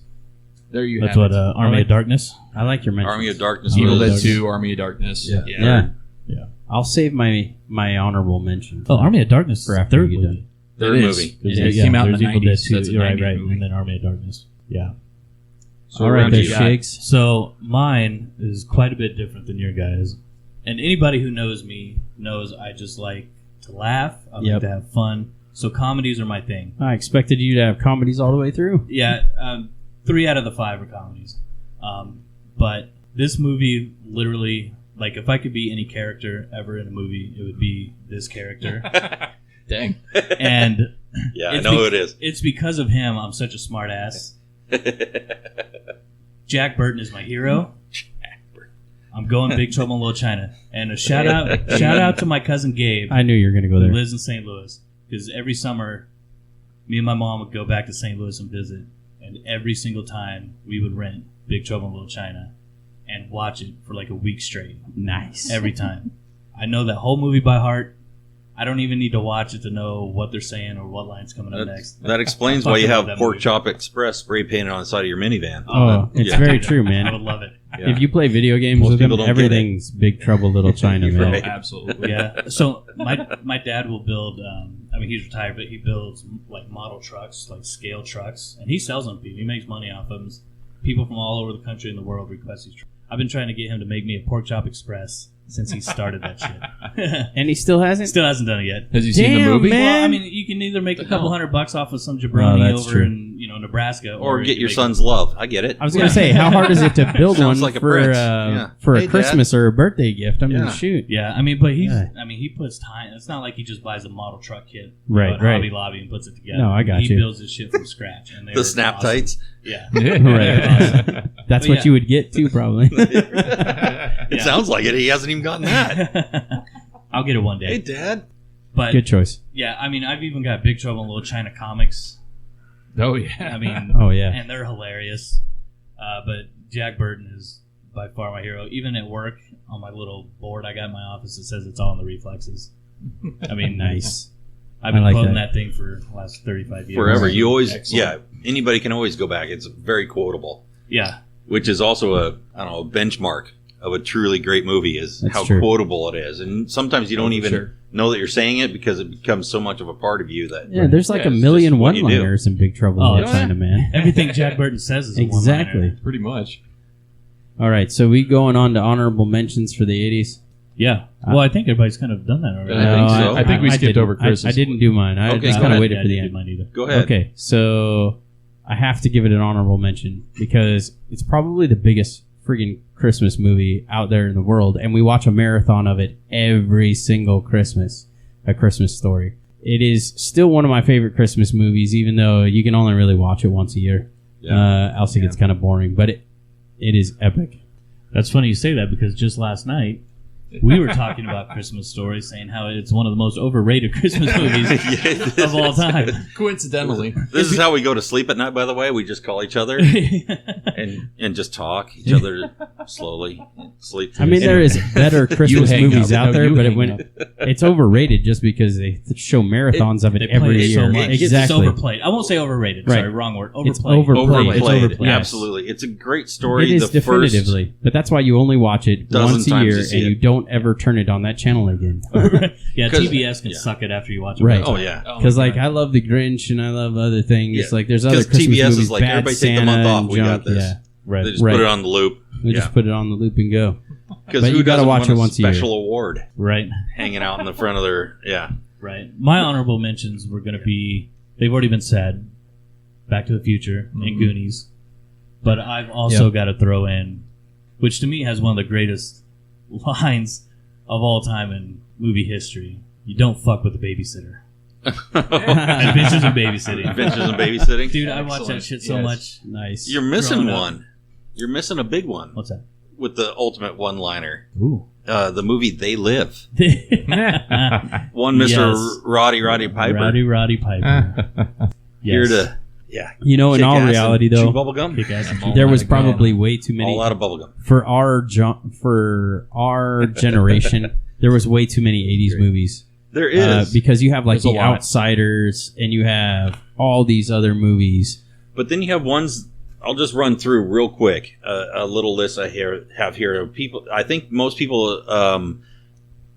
there you That's have what it. Army of Darkness. I like your mention. Army of Darkness. Evil was- Dead 2, Army of Darkness. Yeah. Yeah. Yeah. I'll save my honorable mention. Oh, Army of Darkness is For the after third you get movie. Third It is. movie. It came out in there's the Evil Dead 90s. 2. That's a You're right, 90s right. movie. And then Army of Darkness. Yeah. So All right, around there, you. Shiggs. So mine is quite a bit different than your guys. And anybody who knows me knows I just like to laugh. I like Yep. to have fun. So comedies are my thing. I expected you to have comedies all the way through. Yeah, 3 out of the 5 are comedies. But this movie literally, like, if I could be any character ever in a movie, it would be this character. Dang. And Yeah, I it's know who it is. It's because of him I'm such a smart ass. Jack Burton is my hero. I'm going Big Trouble in Little China. And a shout out to my cousin Gabe, I knew you were going to go who there. lives in St. Louis. Because every summer, me and my mom would go back to St. Louis and visit. And every single time, we would rent Big Trouble in Little China and watch it for like a week straight. Nice. Every time. I know that whole movie by heart. I don't even need to watch it to know what they're saying or what line's coming up next. That explains I why you fucking have love that Pork movie. Chop Express spray painted on the side of your minivan. Oh, it's Yeah. very true, I man. would love it. Yeah. If you play video games Most with him, people don't get everything's Big Trouble Little China, You're man. right. Absolutely. Yeah. So my dad will build. I mean, he's retired, but he builds like model trucks, like scale trucks, and he sells them. He makes money off them. People from all over the country and the world request these trucks. I've been trying to get him to make me a Pork Chop Express since he started that shit. And he still hasn't? Still hasn't done it yet. Has you seen the Damn, movie? man. Well, I mean, you can either make a couple $100 off of some Oh, jabroni that's over true. in in Nebraska, Or get you your make son's love. I get it. I was going to say, how hard is it to build Sounds one like a for prince. Yeah. for Hey, a Dad. Christmas or a birthday gift? I mean, Yeah. shoot. Yeah, I mean, but Yeah. he puts time. It's not like he just buys a model truck kit, Right, at right. Hobby Lobby and puts it together. No, I got he you. builds his shit from scratch, and The snap awesome. tights. Yeah, Right. That's But what yeah. you would get too, probably. It sounds like it. He hasn't even gotten that. I'll get it one day. Hey, Dad. But Good choice. yeah, I mean, I've even got Big Trouble in Little China comics. Oh yeah. I mean, Oh yeah. and they're hilarious. But Jack Burton is by far my hero. Even at work, on my little board I got in my office, it says it's all in the reflexes. I mean, Nice. I've been I like quoting that. that thing for the last 35 years. Forever. You always, Excellent. anybody can always go back. It's very quotable, Yeah. which is also a benchmark of a truly great movie is That's how true. quotable it is. And sometimes you don't even Sure. know that you're saying it because it becomes so much of a part of you that Yeah, there's like Yeah, a it's million just what you do. one-liners in Big Trouble Oh, in Little yeah. China, man. Everything Jack Burton says is a Exactly. one-liner. Pretty much. All right, so we going on to honorable mentions for the 80s. Yeah. Well, I think everybody's kind of done that already. I think so. I think we skipped didn't. over Chris's. I didn't do mine. I Okay, just go kind of ahead. waited Yeah, for the I didn't end. do mine either. go ahead. Okay, so I have to give it an honorable mention because it's probably the biggest friggin' Christmas movie out there in the world, and we watch a marathon of it every single Christmas. A Christmas Story. It is still one of my favorite Christmas movies, even though you can only really watch it once a year. Else it gets kind of boring, but it is epic. That's funny you say that because just last night we were talking about Christmas Story, saying how it's one of the most overrated Christmas movies Yeah, of all time. Coincidentally. This is how we go to sleep at night, by the way. We just call each other and just talk each other slowly. Sleep. I mean, there is better Christmas hang movies up. out No, there, you but hang it's overrated just because they show marathons of it They every play it year. so much. It's Exactly. overplayed. I won't say overrated. Right. Sorry, wrong word. It's Overplayed. overplayed. Overplayed. It's overplayed. Absolutely. It's a great story. It is the first definitively, but that's why you only watch it dozen once a times year, you see and it. you don't ever turn it on that channel again. Yeah, 'Cause- TBS can yeah. suck it after you watch it. Right. Oh, yeah. Because like I love the Grinch and I love other things. Yeah. Like there's other 'Cause Christmas TBS is movies, like, Bad everybody take the Santa month off, and we got junk. this. Yeah, Right. They just Right. put it on the loop. we Yeah. just put it on the loop and go. Because But who you gotta doesn't watch want it once a year. special award Right. hanging out in the front of their Right. My honorable mentions were going to be, they've already been said, Back to the Future and Goonies. But I've also got to throw in, which to me has one of the greatest lines of all time in movie history. You don't fuck with the babysitter. Adventures in Babysitting. Adventures in Babysitting. Dude, I watched that Excellent. shit so Yes. much. Nice. You're missing Growing up. one. You're missing a big one What's that? with the ultimate one-liner. Ooh. The movie They Live. One Mr. Yes. Roddy Piper. Roddy Piper. Here Yes. to You know, in kick all ass and reality, chew though, bubble gum. Kick ass and there Oh was my probably God. way too many All out of bubble gum. for our generation. There was way too many '80s movies. There is, Because you have like There's a The lot. Outsiders and you have all these other movies. but then you have ones. I'll just run through real quick a little list I have here of people. I think most people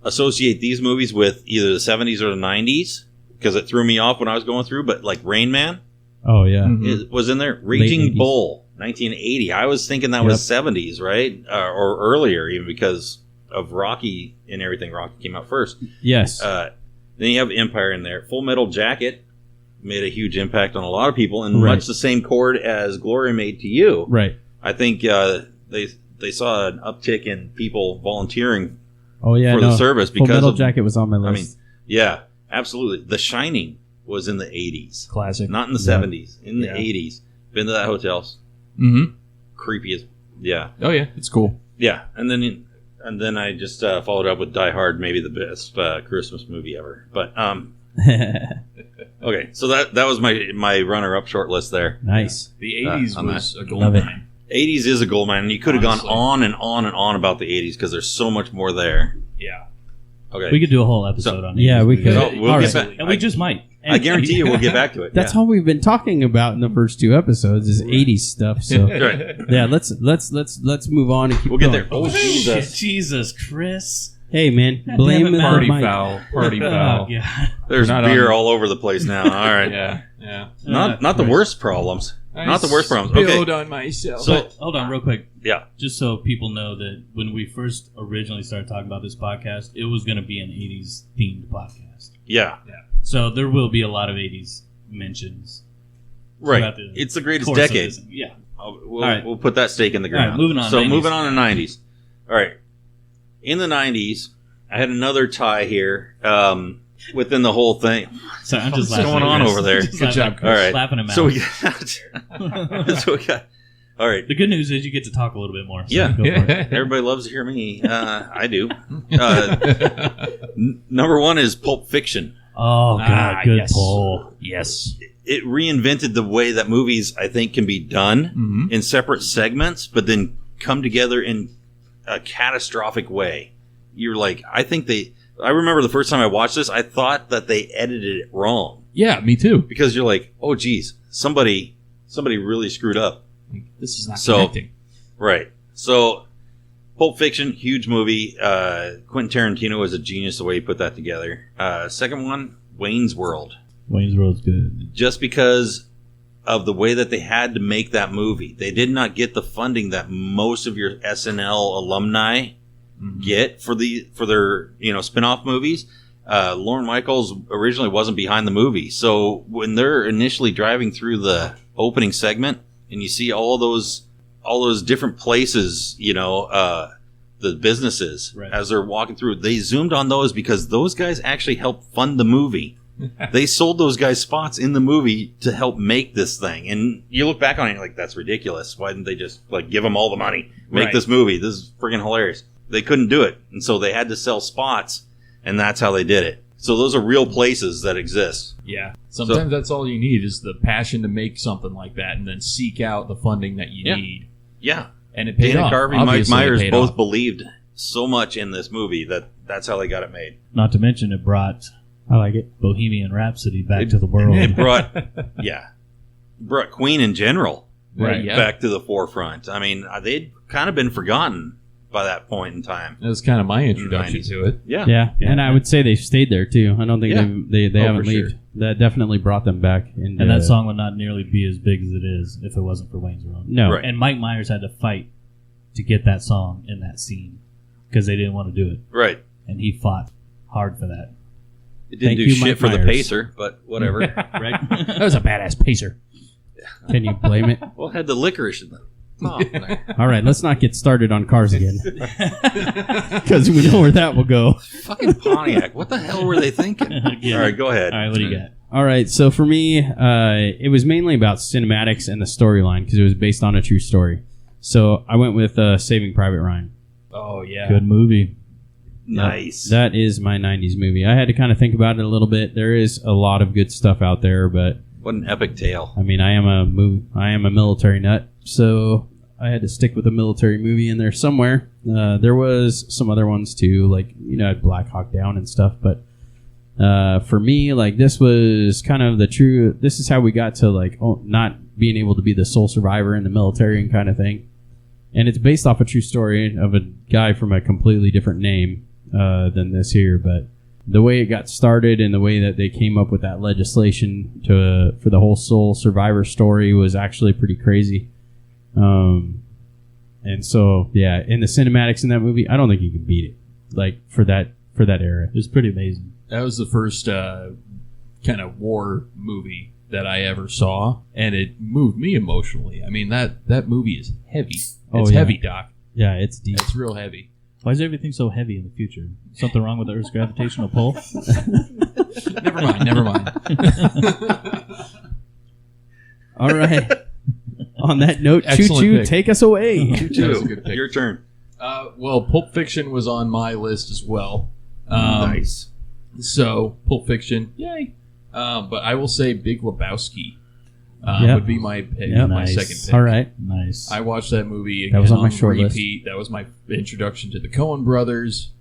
associate these movies with either the 70s or the 90s because it threw me off when I was going through. But like Rain Man Oh yeah, it was in there. Raging 80s. Bull, 1980. I was thinking that was 70s, right, or earlier, even because of Rocky and everything. Rocky came out first. yes. Then you have Empire in there. Full Metal Jacket made a huge impact on a lot of people, and Right. much the same chord as Gloria made to you. Right. I think they saw an uptick in people volunteering Oh yeah. for no. the service Full because Metal of. Jacket was on my I list. mean, yeah, absolutely. The Shining was in the 80s, Classic. not in the Yeah. 70s. In the 80s, been to that hotel. Mm-hmm. Creepy as yeah. Oh yeah, it's cool. Yeah, and then I just followed up with Die Hard, maybe the best Christmas movie ever. But okay, so that was my runner-up short list there. nice. The 80s on was a gold Love it. mine. 80s is a gold mine, and you could have gone Honestly. on and on and on about the 80s because there's so much more there. Yeah. Okay, We could do a whole episode on it. Yeah, we could. So we'll All get right. back. And we just might. I guarantee you, we'll get back to it. That's yeah. all we've been talking about in the first two episodes is '80s stuff. So Right. yeah, let's move on and keep. We'll get going. there. Oh Jesus! Jesus, Chris. Hey man, blame damn it, it Matt. on Party Mike. foul. Party Oh, foul. God. There's Not beer on- all over the place now. All right, Yeah. Yeah. not the Chris. worst problems. Not the worst problems. Okay, Spilled on myself. So- But hold on, real quick. yeah, Just so people know that when we first originally started talking about this podcast, it was going to be an 80s themed podcast. yeah. So there will be a lot of 80s mentions. Right. throughout the It's the greatest course of decade. this. Yeah. We'll, All right. we'll put that stake in the All right, ground. moving on, So 90s. moving on to 90s. All right. In the 90s, I had another tie here within the whole thing. Sorry, I'm just What's laughing going at on Chris. over there? Just Good laughing job, at All right. Laughing him out. So we got. So we got. All right. The good news is you get to talk a little bit more. So Yeah. go for it. Everybody loves to hear me. I do. Number one is Pulp Fiction. Oh God, good yes. pull. Yes. It reinvented the way that movies, I think, can be done Mm-hmm. in separate segments, but then come together in a catastrophic way. You're like, I remember the first time I watched this, I thought that they edited it wrong Yeah, me too. because you're like, oh, geez, somebody really screwed up. This is not So- connecting. Right. So, Pulp Fiction, huge movie. Quentin Tarantino was a genius the way he put that together. Second one, Wayne's World. Wayne's World's good. Just because of the way that they had to make that movie. They did not get the funding that most of your SNL alumni get for their spin-off movies. Lorne Michaels originally wasn't behind the movie. So when they're initially driving through the opening segment and you see all those different places, the businesses Right. as they're walking through, they zoomed on those because those guys actually helped fund the movie. They sold those guys spots in the movie to help make this thing. And you look back on it and you're like, that's ridiculous. Why didn't they just give them all the money? Make Right. this movie. This is freaking hilarious. They couldn't do it. And so they had to sell spots, and that's how they did it. So those are real places that exist. Yeah. Sometimes that's all you need is the passion to make something like that and then seek out the funding that you Yeah. need. Yeah. And it paid Dana off. Carvey and Mike Obviously, it Myers paid both off. believed so much in this movie that that's how they got it made. Not to mention it brought I like it. Bohemian Rhapsody back to the world. It brought Queen in general Right, yeah. back to the forefront. I mean, they'd kind of been forgotten by that point in time. That was kind of my introduction 90s. to it. Yeah. Yeah, Yeah. and I would say they've stayed there too. I don't think Yeah. they Oh, haven't for left. sure. That definitely brought them back. Into, And that song would not nearly be as big as it is if it wasn't for Wayne's World. No, Right. And Mike Myers had to fight to get that song in that scene because they didn't want to do it. Right. And he fought hard for that. It didn't Thank do you, shit Mike for the Myers. pacer, but whatever. Right? That was a badass pacer. Can you blame it? Well, it had the licorice in the top there. All right, let's not get started on cars again because we know where that will go. Fucking Pontiac. What the hell were they thinking? Yeah. All right, go ahead. All right, what do you got? All right, so for me, it was mainly about cinematics and the storyline because it was based on a true story. So I went with Saving Private Ryan. Oh, yeah. Good movie. Nice. That is my 90s movie. I had to kind of think about it a little bit. There is a lot of good stuff out there, but What an epic tale. I mean, I am a military nut, so I had to stick with a military movie in there somewhere. There was some other ones too, like Black Hawk Down and stuff. But for me, this was kind of the true. This is how we got to not being able to be the sole survivor in the military and kind of thing. And it's based off a true story of a guy from a completely different name than this here, but the way it got started and the way that they came up with that legislation for the whole sole survivor story was actually pretty crazy. And so, yeah, in the cinematics in that movie, I don't think you can beat it. For that era, It was pretty amazing. That was the first kind of war movie that I ever saw, and it moved me emotionally. I mean, that movie is heavy. Oh, It's yeah. heavy, Doc. yeah, it's deep. It's real heavy. Why is everything so heavy in the future? Something wrong with the Earth's gravitational pull? Never mind. All right. On that note, Choo Excellent Choo, pick. take us away. That was a good pick. Your turn. Well, Pulp Fiction was on my list as well. Nice. So, Pulp Fiction, yay. But I will say Big Lebowski Yep. would be my pick, Yep. my Nice. second pick. All right. Nice. I watched that movie again That was on my short list. repeat. That was my introduction to the Coen brothers.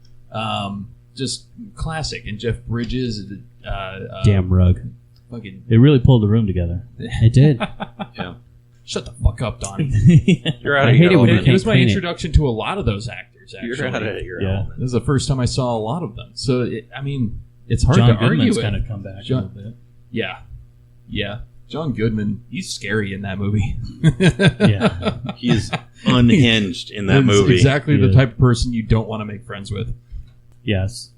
Just classic. And Jeff Bridges. Damn rug. Fucking It really pulled the room together. It did. Yeah. shut the fuck up, Donnie. You're out I of hate your it when you element. It was my clean it. introduction to a lot of those actors, actually. You're out of your Yeah. element. This is the first time I saw a lot of them. So, it's hard John to argue Goodman's with. kind of come back John- a little bit. Yeah. Yeah. John Goodman, he's scary in that movie. Yeah. He's unhinged in that He's movie. exactly the Yeah. type of person you don't want to make friends with. Yes.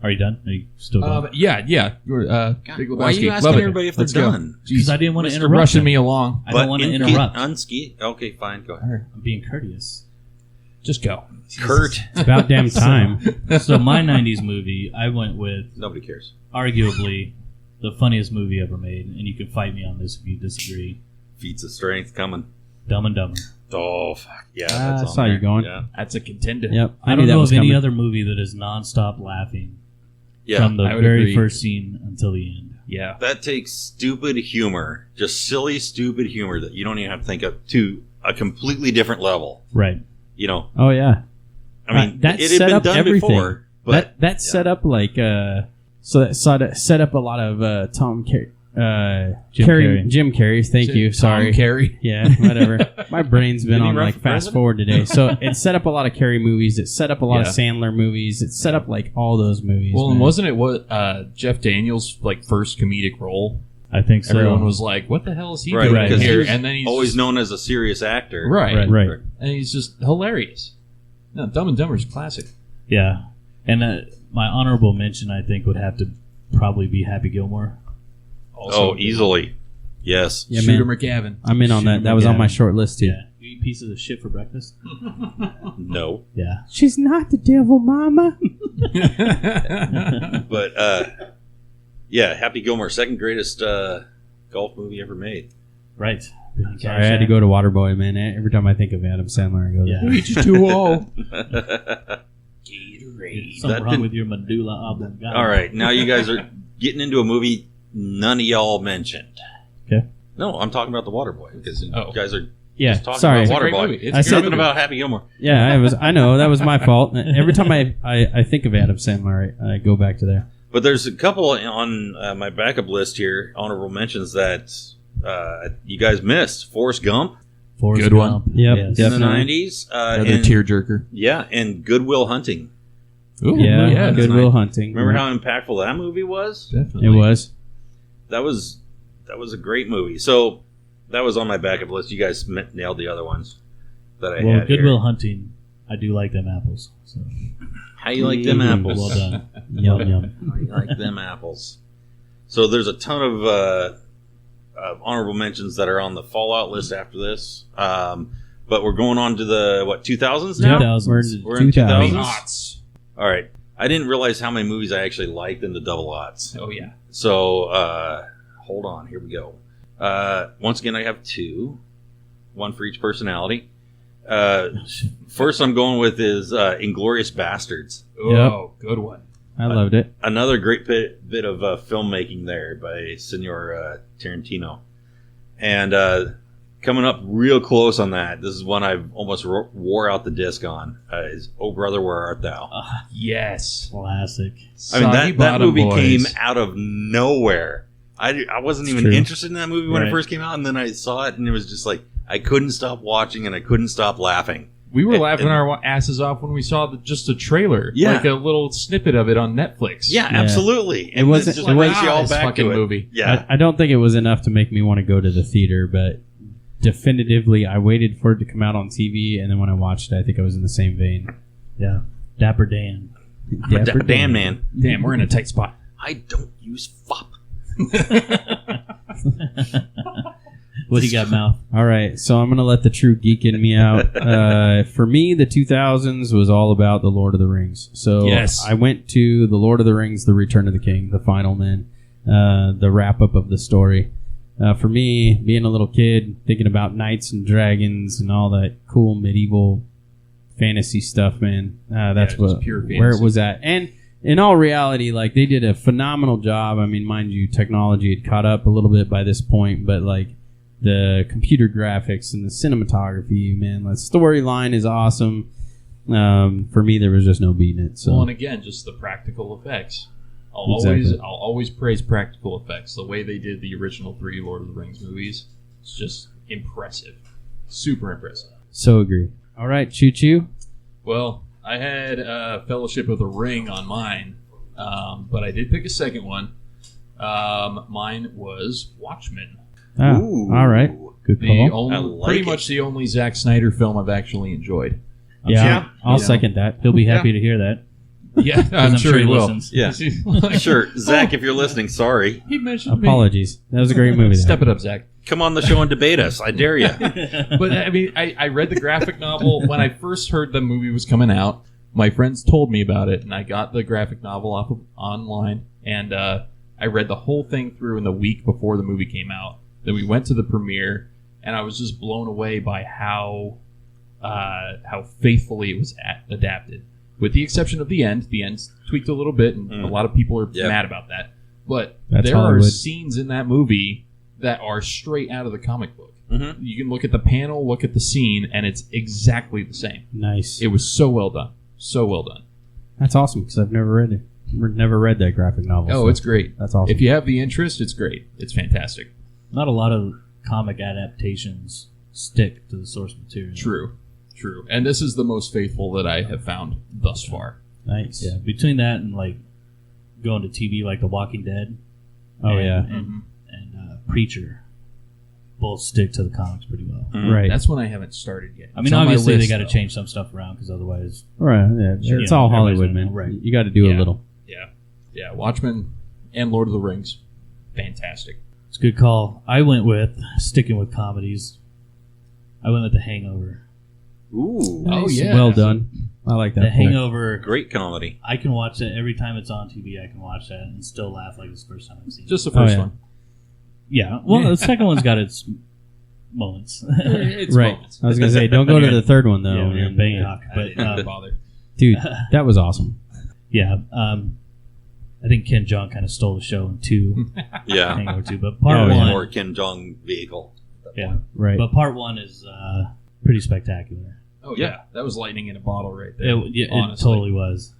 Are you done? Are you still going? Yeah. God, Big why are you Lebowski. asking Love it. everybody if they're Let's go. done? Because I didn't want to Mr. interrupt rushing them. me along. I don't want to interrupt. Okay, fine. Go ahead. All right, I'm being courteous. just go. Kurt. It's about damn time. So my 90s movie, I went with Nobody cares. arguably the funniest movie ever made, and you can fight me on this if you disagree. Feats of strength coming. Dumb and Dumber. Oh, fuck. Yeah, I that's on saw you there. going. Yeah. That's a contender. Yep. I knew don't that know was of any coming. other movie that is nonstop laughing Yeah. from the I would very agree. first scene until the end. Yeah. That takes stupid humor, just silly, stupid humor that you don't even have to think of, to a completely different level. Right. You know, Oh yeah. I mean, that it set had been up done everything. before, but that set up like so that set up a lot of Tom Carey. Jim Carrey. Jim Carrey. Thank you. Sorry. Carey. Yeah, whatever. My brain's been Didn't he on run like for fast president? forward today. So it set up a lot of Carey movies. It set up a lot of Yeah. Sandler movies. It set up like all those movies. Well, and man. wasn't it what Jeff Daniels' like first comedic role? I think so. Everyone was like, "What the hell is he right, doing because he here?" was And then he's always just, known as a serious actor. right, Right. and he's just hilarious. No, Dumb and Dumber's classic. Yeah. And my honorable mention, I think, would have to probably be Happy Gilmore. Oh, easily. Yes. Yeah, Shooter man. McGavin. I'm in on that. That was on my short list too. Yeah. You eat pieces of shit for breakfast? No. Yeah. She's not the devil, Mama. But, yeah, Happy Gilmore, second greatest golf movie ever made. Right. Sorry, I had to go to Waterboy, man. Every time I think of Adam Sandler, I go there. Yeah. He's too old. Something That wrong didn't- with your medulla oblongata. All right, now you guys are getting into a movie none of y'all mentioned. Okay. No, I'm talking about The Waterboy, because you guys are Yeah, just talking sorry. about Great Waterboy. movie. It's I a said- great Something movie. about Happy Gilmore. Yeah, I know that was my fault. Every time I think of Adam Sandler, I go back to there. But there's a couple on my backup list here, honorable mentions that you guys missed. Forrest Gump Forrest Good one. Gump. Yep. Yes. in Definitely. the 90s. Another and, tearjerker. Yeah, and Good Will Hunting. Ooh, Yeah, that's Good nice. Will Hunting. Remember how impactful that movie was? Definitely. it was? That was a great movie. So that was on my backup list. You guys nailed the other ones that I Well, had Good here. Will Hunting, I do like them apples. So How you like them apples? well done. Yum yum. How you like them apples? So there's a ton of honorable mentions that are on the Fallout list after this. But we're going on to the 2000s now. 2000s. We're in 2000s. 2000s. All right. I didn't realize how many movies I actually liked in the double odds. Oh yeah. So hold on. Here we go. Once again, I have two, one for each personality. First, I'm going with is Inglourious Bastards. Oh, good one. I loved it. Another great bit of filmmaking there by Senor Tarantino. And coming up real close on that, this is one I've almost wore out the disc on, is Oh Brother, Where Art Thou? Yes. Classic. I mean, Soggy that Bottom movie Boys. came out of nowhere. I wasn't It's even true. interested in that movie when it Right. first came out, and then I saw it, and it was just like, I couldn't stop watching, and I couldn't stop laughing. We were And- laughing and- our asses off when we saw just a trailer, Yeah. like a little snippet of it on Netflix. Yeah, Yeah. absolutely. It wasn't- just it brings was- you all this back fucking to it. movie. Yeah. I don't think it was enough to make me want to go to the theater, but definitively, I waited for it to come out on TV, and then when I watched it, I think I was in the same vein. Yeah. Dapper Dan. Damn, man. Damn, we're in a tight spot. I don't use FOP. What do you got, Mouth? All right, so I'm gonna let the true geek in me out. For me, the 2000s was all about the Lord of the Rings. So Yes. I went to the Lord of the Rings: The Return of the King, the final man, the wrap up of the story. For me, being a little kid, thinking about knights and dragons and all that cool medieval fantasy stuff, man. That's just what pure where it fantasy. was at. And in all reality, like they did a phenomenal job. I mean, mind you, technology had caught up a little bit by this point, but like the computer graphics and the cinematography, man, the storyline is awesome. For me, there was just no beating it. So Well, and again, just the practical effects. I'll Exactly. always praise practical effects. The way they did the original 3 Lord of the Rings movies is just impressive. Super impressive. so agree. All right, choo choo. Well, I had Fellowship of the Ring on mine, but I did pick a second one. Mine was Watchmen. Ah, Ooh. all right, good The call. I only, like pretty it. much the only Zack Snyder film I've actually enjoyed. Yeah, Yeah. I'll Yeah. second that. He'll be happy to hear that. Yeah, I'm sure he will. listens. Yeah. Sure. Zach, if you're listening, sorry. He mentioned me. Apologies. That was a great movie. Step it up, Zach. Come on the show and debate us. I dare you. But I mean, I read the graphic novel when I first heard the movie was coming out. My friends told me about it, and I got the graphic novel off of online, and I read the whole thing through in the week before the movie came out. Then we went to the premiere, and I was just blown away by how faithfully it was adapted. With the exception of the end. The end's tweaked a little bit, and a lot of people are mad about that. But That's there Hollywood. are scenes in that movie that are straight out of the comic book. Mhm. You can look at the panel, look at the scene, and it's exactly the same. Nice. It was so well done. So well done. That's awesome because I've never read it. Never read that graphic novel. Oh, so it's great. that's awesome. If you have the interest, it's great. It's fantastic. Not a lot of comic adaptations stick to the source material. True. And this is the most faithful that I have found thus far. Nice. Yeah, between that and like going to TV like The Walking Dead. Oh, and, yeah. and Preacher, both stick to the comics pretty well. Right. That's one I haven't started yet. I mean, It's on my obviously they list, got to though. change some stuff around because otherwise, Right. Yeah. Sure, It's yeah, all everybody's Hollywood, gonna man. know, right. You got to do a Yeah. little. Yeah, Watchmen and Lord of the Rings. Fantastic. it's a good call. I went with sticking with comedies. I went with The Hangover. Ooh. Oh, yeah. Well done. I like that. The pick. Hangover. Great comedy. I can watch that every time it's on TV. I can watch that and still laugh like it's the first time I've seen it. Just the first yeah. one. Yeah. Well, the second one's got its moments. It's Right. moments. I was gonna say, don't go to the third one though. Yeah, when you're in and- Bangkok. I But didn't bother. Dude, that was awesome. yeah, I think Ken Jeong kind of stole the show in two, Yeah. Hangover 2. But part Oh, It was one, more Kim Jong vehicle. at that yeah, point. Right. but part one is pretty spectacular. Oh, Yeah. yeah. That was lightning in a bottle right there. It honestly. totally was.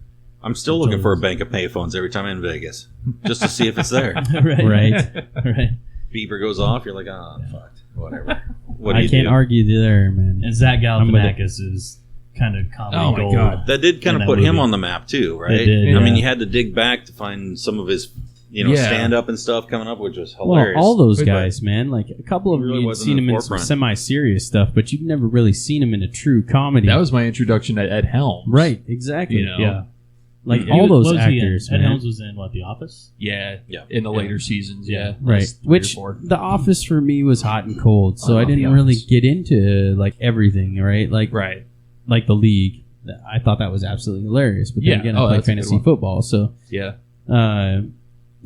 I'm still looking for a bank of payphones every time I'm in Vegas, just to see if it's there. right, Right. right. Beeper goes off, you're like, ah, fuck, whatever. What do I you can't do? argue there, man. And Zach I'm with it. Galifianakis is kind of comedy Oh my gold. God. That did kind in of that put him movie. on the map too, right? It did, I mean, yeah. you had to dig back to find some of his, Yeah. stand up and stuff coming up, which was Well, hilarious. all those But- guys, man. Like a couple of He them, really you'd wasn't seen in him the in some forefront. semi-serious stuff, but you've never really seen him in a true comedy. That was my introduction to Ed Helms. right, exactly. You know? Yeah. Like He all was- those what was he in? actors, Ed man. Helms was in what, The Office? Yeah. Yeah. In the later seasons, yeah. Right, Last 3 or which 4. The Office for me was hot and cold, so I I love didn't The really Office. get into like everything, right? Like Right. like the League. I thought that was absolutely hilarious, but then Yeah. again, Oh, I play that's a good fantasy one. football, so Yeah.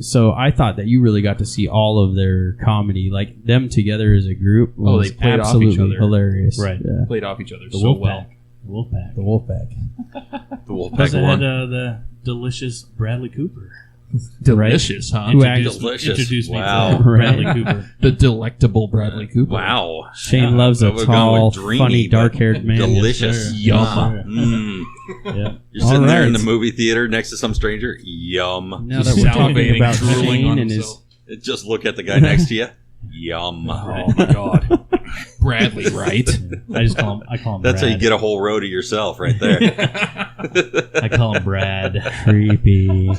so I thought that you really got to see all of their comedy, like them together as a group. Was Oh, they played off each absolutely other. hilarious, Right. Yeah. Played off each other The so Wolfpack. well. The Wolfpack. The Wolfpack. the Wolfpack Plus, it had one. the delicious Bradley Cooper. Delicious, huh? Who Delicious. Me Wow. to Bradley Right. Cooper. The delectable Bradley Cooper. Wow. Shane loves a We're going tall, with dreamy, funny, but dark-haired man. Delicious. Yes, sir. Yum. Yes, sir. Mm. Yeah. You're sitting there in right. the movie theater next to some stranger. Yum. Now that we're talking Salivating, about drooling Shane on and himself. Just look at the guy next to you. Yum. Oh my god. Bradley, right? I just call him. I call him. That's Brad. how you get a whole row to yourself right there. I call him Brad. creepy.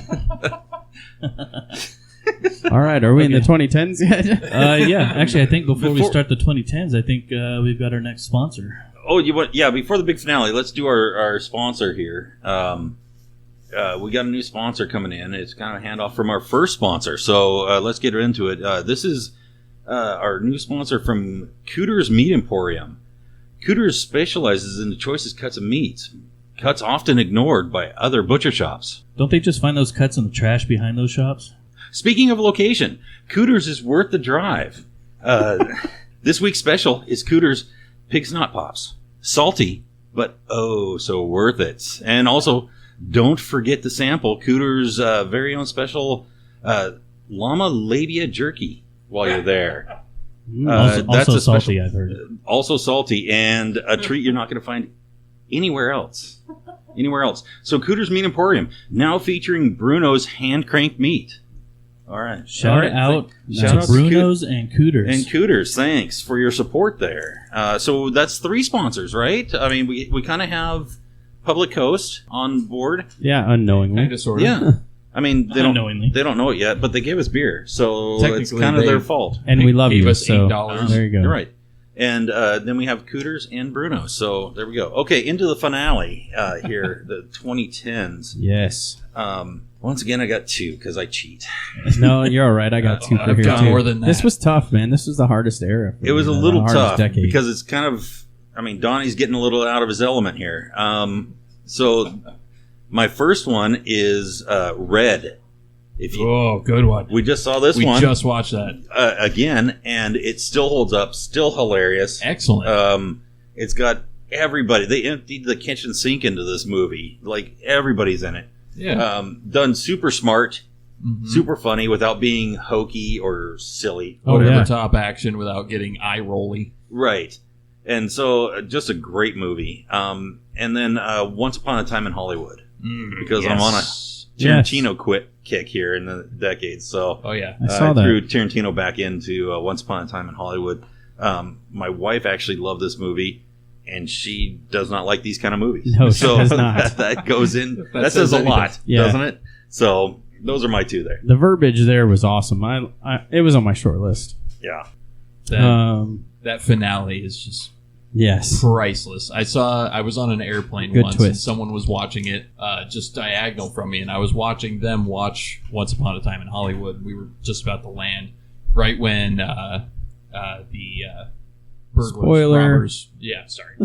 All right, are we in the 2010s yet? Yeah. Actually, I think before we Before- start the 2010s, I think we've got our next sponsor. Oh, you want? Yeah, before the big finale, let's do our sponsor here. We got a new sponsor coming in. It's kind of a handoff from our first sponsor. So let's get into it. This is our new sponsor from Cooter's Meat Emporium. Cooter's specializes in the choicest cuts of meats, cuts often ignored by other butcher shops. Don't they just find those cuts in the trash behind those shops? Speaking of location, Cooter's is worth the drive. This week's special is Cooter's Pig's Knot Pops. Salty, but oh so worth it. And also, don't forget to sample Cooter's very own special llama labia jerky while you're there. Also, that's also a special- salty, I've heard. Also salty, and a treat you're not going to find anywhere else. Anywhere else. So Cooter's Meat Emporium, now featuring Bruno's hand-cranked meat. All right. Shout All right. out Shout to out to Bruno's and Cooters. And Cooters, thanks for your support there. So that's 3 sponsors, right? I mean, we kind of have Public Coast on board. Yeah, unknowingly. Kind of, sort of. Yeah. I mean, Unknowingly. they don't know it yet, but they give us beer. So it's Technically, kind of they- their fault. And we love Gave you, us so $8. there you go. You're right. And then we have Cooters and Bruno. So there we go. Okay, into the finale here, the 2010s. Yes. Once again, I got 2 because I cheat. No, you're all right. I got 2 for I've here got too. more than that. This was tough, man. This was the hardest era. For It was me, a the little hardest tough decade. because it's kind of, I mean, Donnie's getting a little out of his element here. So my first one is Red. If you, Oh, good one. we just saw this We one just watched that. again, and it still holds up, still hilarious. Excellent. It's got everybody. They emptied the kitchen sink into this movie. Like, everybody's in it. Yeah. Done super smart, Mhm. super funny without being hokey or silly. Oh, Whatever yeah. top action without getting eye rolly. Right. And so, just a great movie. And then Once Upon a Time in Hollywood, because I'm on a Tarantino kick here in the decades. So Oh yeah. I saw that. threw Tarantino back into Once Upon a Time in Hollywood. My wife actually loved this movie, and she does not like these kind of movies. No, she so does not. that goes in. That That says says a anything. lot, Yeah. doesn't it? So those are my 2 there. The verbiage there was awesome. It was on my short list. Yeah. That finale is just Yes. priceless. I was on an airplane Good once, twist. and someone was watching it just diagonal from me, and I was watching them watch Once Upon a Time in Hollywood. We were just about to land right when the burglars, Spoiler. robbers, yeah, sorry,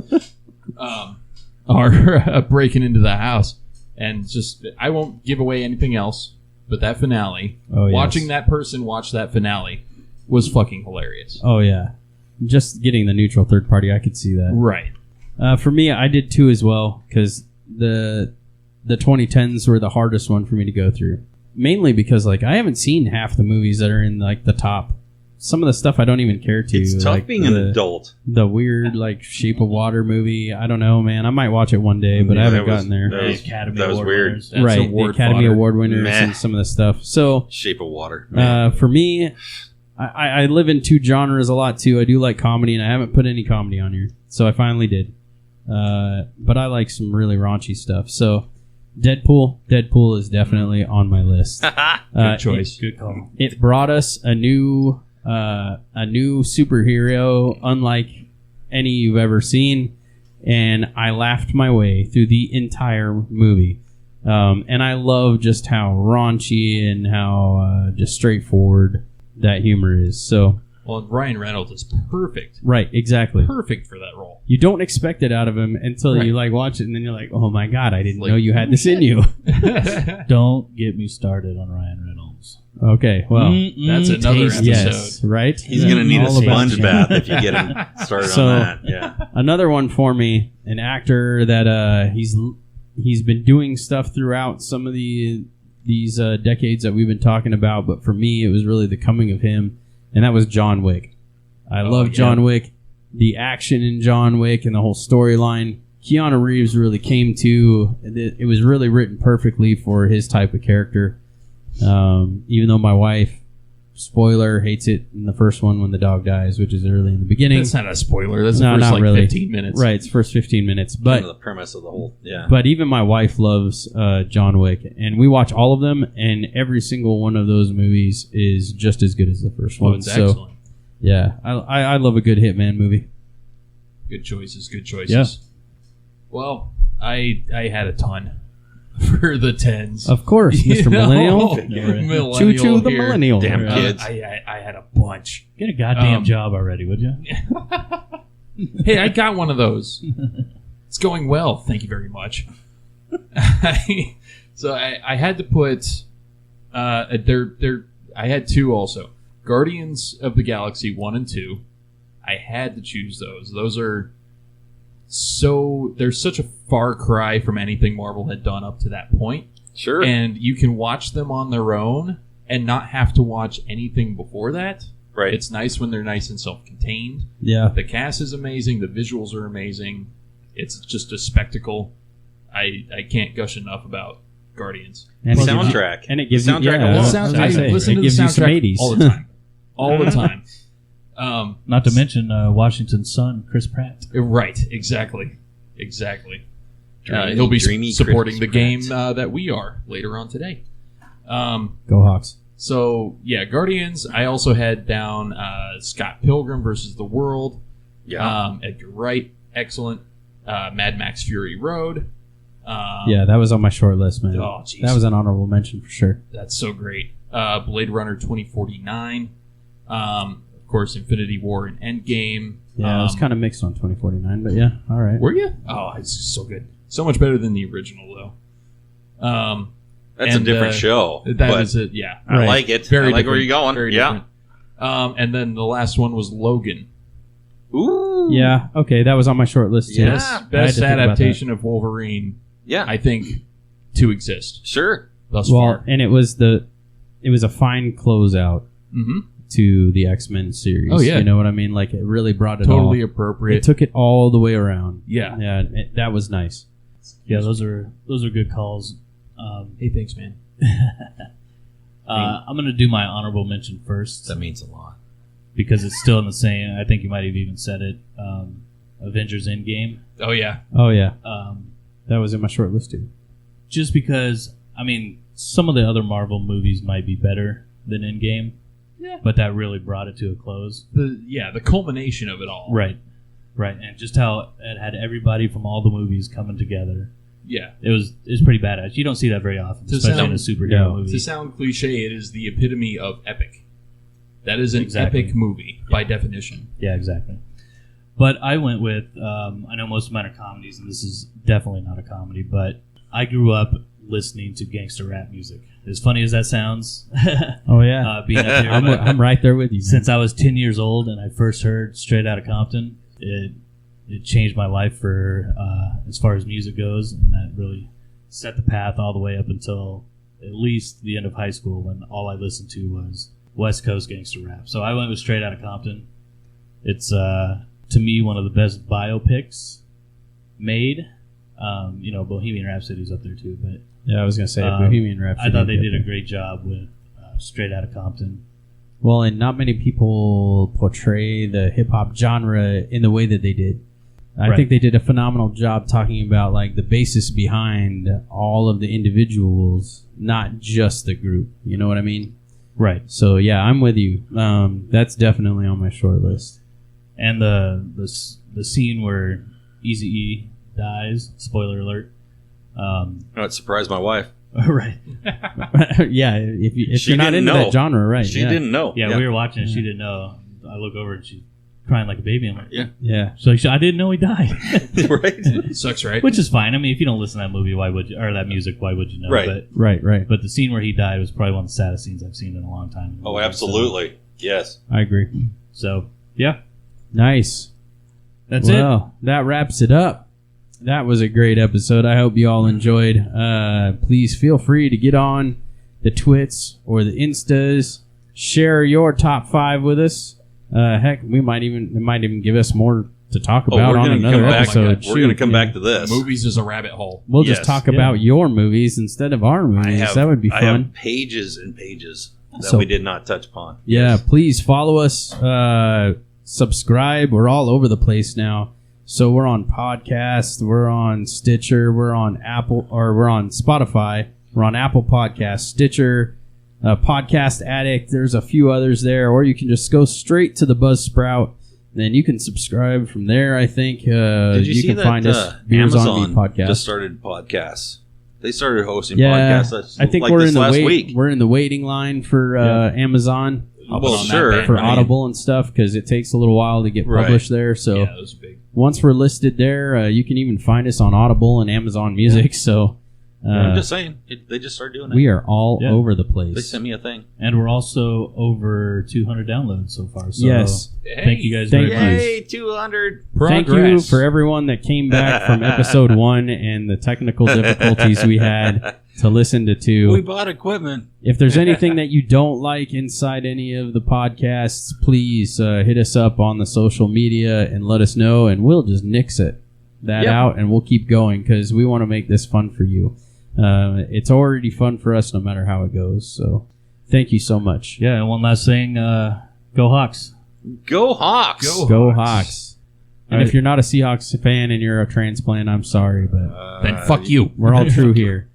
are breaking into the house, and just I won't give away anything else, but that finale, Oh, yes. watching that person watch that finale was fucking hilarious. Oh yeah. Just getting the neutral third party, I could see that. Right. For me, I did 2 as well because the 2010s were the hardest one for me to go through. Mainly because like I haven't seen half the movies that are in like the top. Some of the stuff I don't even care to. It's tough like being an adult. The weird like Shape of Water movie. I don't know, man. I might watch it one day, but I Yeah, haven't that was- gotten there. that was- Academy that was Award weird. winners. That's Right, the award Academy fodder. Award winners Meh. and some of the stuff. So Shape of Water. for me, I live in 2 genres a lot too. I do like comedy, and I haven't put any comedy on here, so I finally did. But I like some really raunchy stuff. So Deadpool is definitely on my list. Good choice. Good call. It brought us a new superhero, unlike any you've ever seen, and I laughed my way through the entire movie. And I love just how raunchy and how just straightforward that humor is. So, Well, Ryan Reynolds is perfect. right, exactly. Perfect for that role. You don't expect it out of him until Right. you like watch it, and then you're like, "Oh my god, I didn't Like- know you had this in you." Don't get me started on Ryan Reynolds. Okay, well, That's another tasty. episode. yes, right. He's going to need a All about sponge you. bath if you get him started So- on that. Yeah. Another one for me, an actor that he's been doing stuff throughout some of these decades that we've been talking about, but for me, it was really the coming of him, and that was John Wick. I love yeah. John Wick, the action in John Wick, and the whole storyline. Keanu Reeves really came to. It was really written perfectly for his type of character. Even though my wife, spoiler, hates it in the first one when the dog dies, which is early in the beginning. That's not a spoiler. That's No, the first not really. 15 minutes. Right, it's first 15 minutes, Kind of but the premise of the whole. Yeah. but even my wife loves John Wick, and we watch all of them, and every single one of those movies is just as good as the first Well, one. it's So excellent. yeah, I love a good Hitman movie. Good choices. Good choices. Yeah. Well, I had a ton for the 10s. Of course, You Mr. know? Millennial. Millennial Choo choo the here. millennial. Damn kids. I had a bunch. Get a goddamn Um, job already, would you? Hey, I got one of those. It's going well. Thank you very much. So I had to put I had 2 also. Guardians of the Galaxy 1 and 2. I had to choose those. Those are they're such a far cry from anything Marvel had done up to that point. Sure. And you can watch them on their own and not have to watch anything before that. right. It's nice when they're nice and self-contained. Yeah, The cast is amazing. The visuals are amazing. It's just a spectacle. I can't gush enough about Guardians. and it gives you- soundtrack. and it gives The you soundtrack yeah, alone. I was Sound- gonna I say, listen it to the gives you some soundtrack 80s all the time. All the time. Not to mention Washington's son, Chris Pratt. Right. Exactly. Dreamy- He'll be dreamy supporting Chris the game Pratt. that we are later on today. Go Hawks. So yeah, Guardians. I also had down Scott Pilgrim versus the World. Yeah. Edgar Wright, excellent. Mad Max Fury Road. Yeah, that was on my short list, man. Oh, jeez. That was an honorable mention for sure. That's so great. Blade Runner 2049. Of course, Infinity War and Endgame. Yeah, I was kind of mixed on 2049, but yeah, all right. Were you? Oh, it's so good. So much better than the original, though. That's a different show. That but is it. Yeah, I Right. like it. Very I like where different. you're going. Very Yeah. different. And then the last one was Logan. Ooh. Yeah, okay, that was on my short list too. Yeah. I had Best to think about adaptation of Wolverine, Yeah. I think, to exist Sure. thus that. Well, far. and it was a fine closeout Mm-hmm. to the X-Men series. Oh, yeah. You know what I mean? Like, it really brought it Totally all. appropriate. It took it all the way around. Yeah. Yeah, that was nice. Yeah, those are good calls. Hey, thanks, man. I'm going to do my honorable mention first That means a lot. because it's still in the same. I think you might have even said it. Avengers Endgame. Oh, yeah. Oh yeah, Um, that was in my short list too. just because, I mean, some of the other Marvel movies might be better than Endgame. Yeah. But that really brought it to a close. The culmination of it all. Right. And just how it had everybody from all the movies coming together. Yeah. It was pretty badass. You don't see that very often, To especially sound- in a superhero Yeah. movie. To sound cliche, it is the epitome of epic. That is an Exactly. epic movie, by definition. Yeah, exactly. But I went with, I know most of mine are comedies, and this is definitely not a comedy, but I grew up listening to gangster rap music. As funny as that sounds, Oh yeah, being up here, I'm, but I'm right there with you. Man. since I was 10 years old and I first heard Straight Outta Compton, it changed my life for as far as music goes, and that really set the path all the way up until at least the end of high school when all I listened to was West Coast gangster rap. So I went with Straight Outta Compton. It's to me one of the best biopics made. Bohemian Rhapsody's up there too, but Yeah, I was gonna say Um, Bohemian Rhapsody. I thought they did a yeah. great job with Straight Outta Compton. Well, and not many people portray the hip hop genre in the way that they did. I Right. think they did a phenomenal job talking about like the basis behind all of the individuals, not just the group. You know what I mean? Right. So yeah, I'm with you. That's definitely on my short list. And the scene where Eazy-E dies, spoiler alert. It surprised my wife. Right. Yeah, if She you're not didn't into know. that genre, right? She yeah. didn't know. Yeah, we were watching it. She didn't know. I look over and she's crying like a baby. I'm like, Yeah. Yeah. So I didn't know he died. Right? Sucks, right? Which is fine. I mean, if you don't listen to that movie, why would you, or that music, why would you know? Right. Right. But the scene where he died was probably one of the saddest scenes I've seen in a long time. Oh, absolutely. Yes. I agree. So yeah, Nice. that's it. Well, that wraps it up. That was a great episode. I hope you all enjoyed. Please feel free to get on the Twits or the Instas. Share your top 5 with us. Heck, it might even give us more to talk Oh, about we're on going to another come back. episode. We're going to Shoot, come yeah. back to this. Movies is a rabbit hole. We'll Yes. just talk Yeah. about your movies instead of our movies. That would be I fun. have pages and pages that So- we did not touch upon. Yeah, Yes. please follow us. Subscribe. We're all over the place now. So we're on podcast, we're on Stitcher, we're on Apple, or we're on Spotify, we're on Apple Podcast, Stitcher, Podcast Addict. There's a few others there, or you can just go straight to the Buzzsprout. Then you can subscribe from there. I think Did you you see can that find us Beers on Amazon Me podcast. just started podcasts? They started hosting Yeah, podcasts. I think like we're this in the last wait. week. We're in the waiting line for Amazon. Well, on that sure. band, For right? Audible and stuff because it takes a little while to get Right. published there. So Yeah, those are big. once we're listed there, you can even find us on Audible and Amazon Music. So I'm just saying, they just started doing it. we are all Yeah. over the They place. sent me a thing. And we're also over 200 downloads so far. So Yes. thank you guys Thank very much. Yay, 200. Thank you Progress. for everyone that came back from episode 1 and the technical difficulties we had to listen to We 2. bought equipment. If there's anything that you don't like inside any of the podcasts, please hit us up on the social media and let us know, and we'll just nix that Yep. out, and we'll keep going because we want to make this fun for you. It's already fun for us no matter how it goes. So thank you so much. Yeah, and one last thing, go Hawks. Go Hawks. Go Hawks. And All if you're not a Seahawks fan and you're a transplant, I'm sorry, but Then fuck you. we're all true here.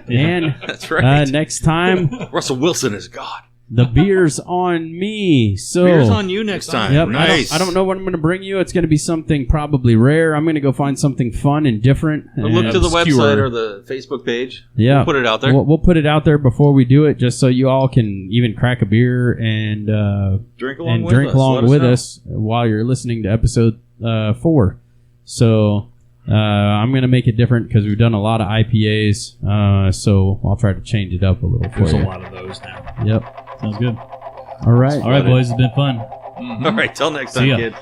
And That's right. next time, Russell Wilson is God. The beer's on me. So Beer's on you next time. Yep, Nice. I don't know what I'm going to bring you. It's going to be something probably rare. I'm going to go find something fun and different. But look to the Obscure. website or the Facebook page. Yeah. We'll put it out there. We'll put it out there before we do it, just so you all can even crack a beer and drink along with drink us. along Let with know. us while you're listening to episode 4. So I'm going to make it different because we've done a lot of IPAs. So I'll try to change it up a little for There's a you. lot of those now. Yep. Sounds good. All right. All right, boys. It's been fun. All right. Till next See time, ya. kid.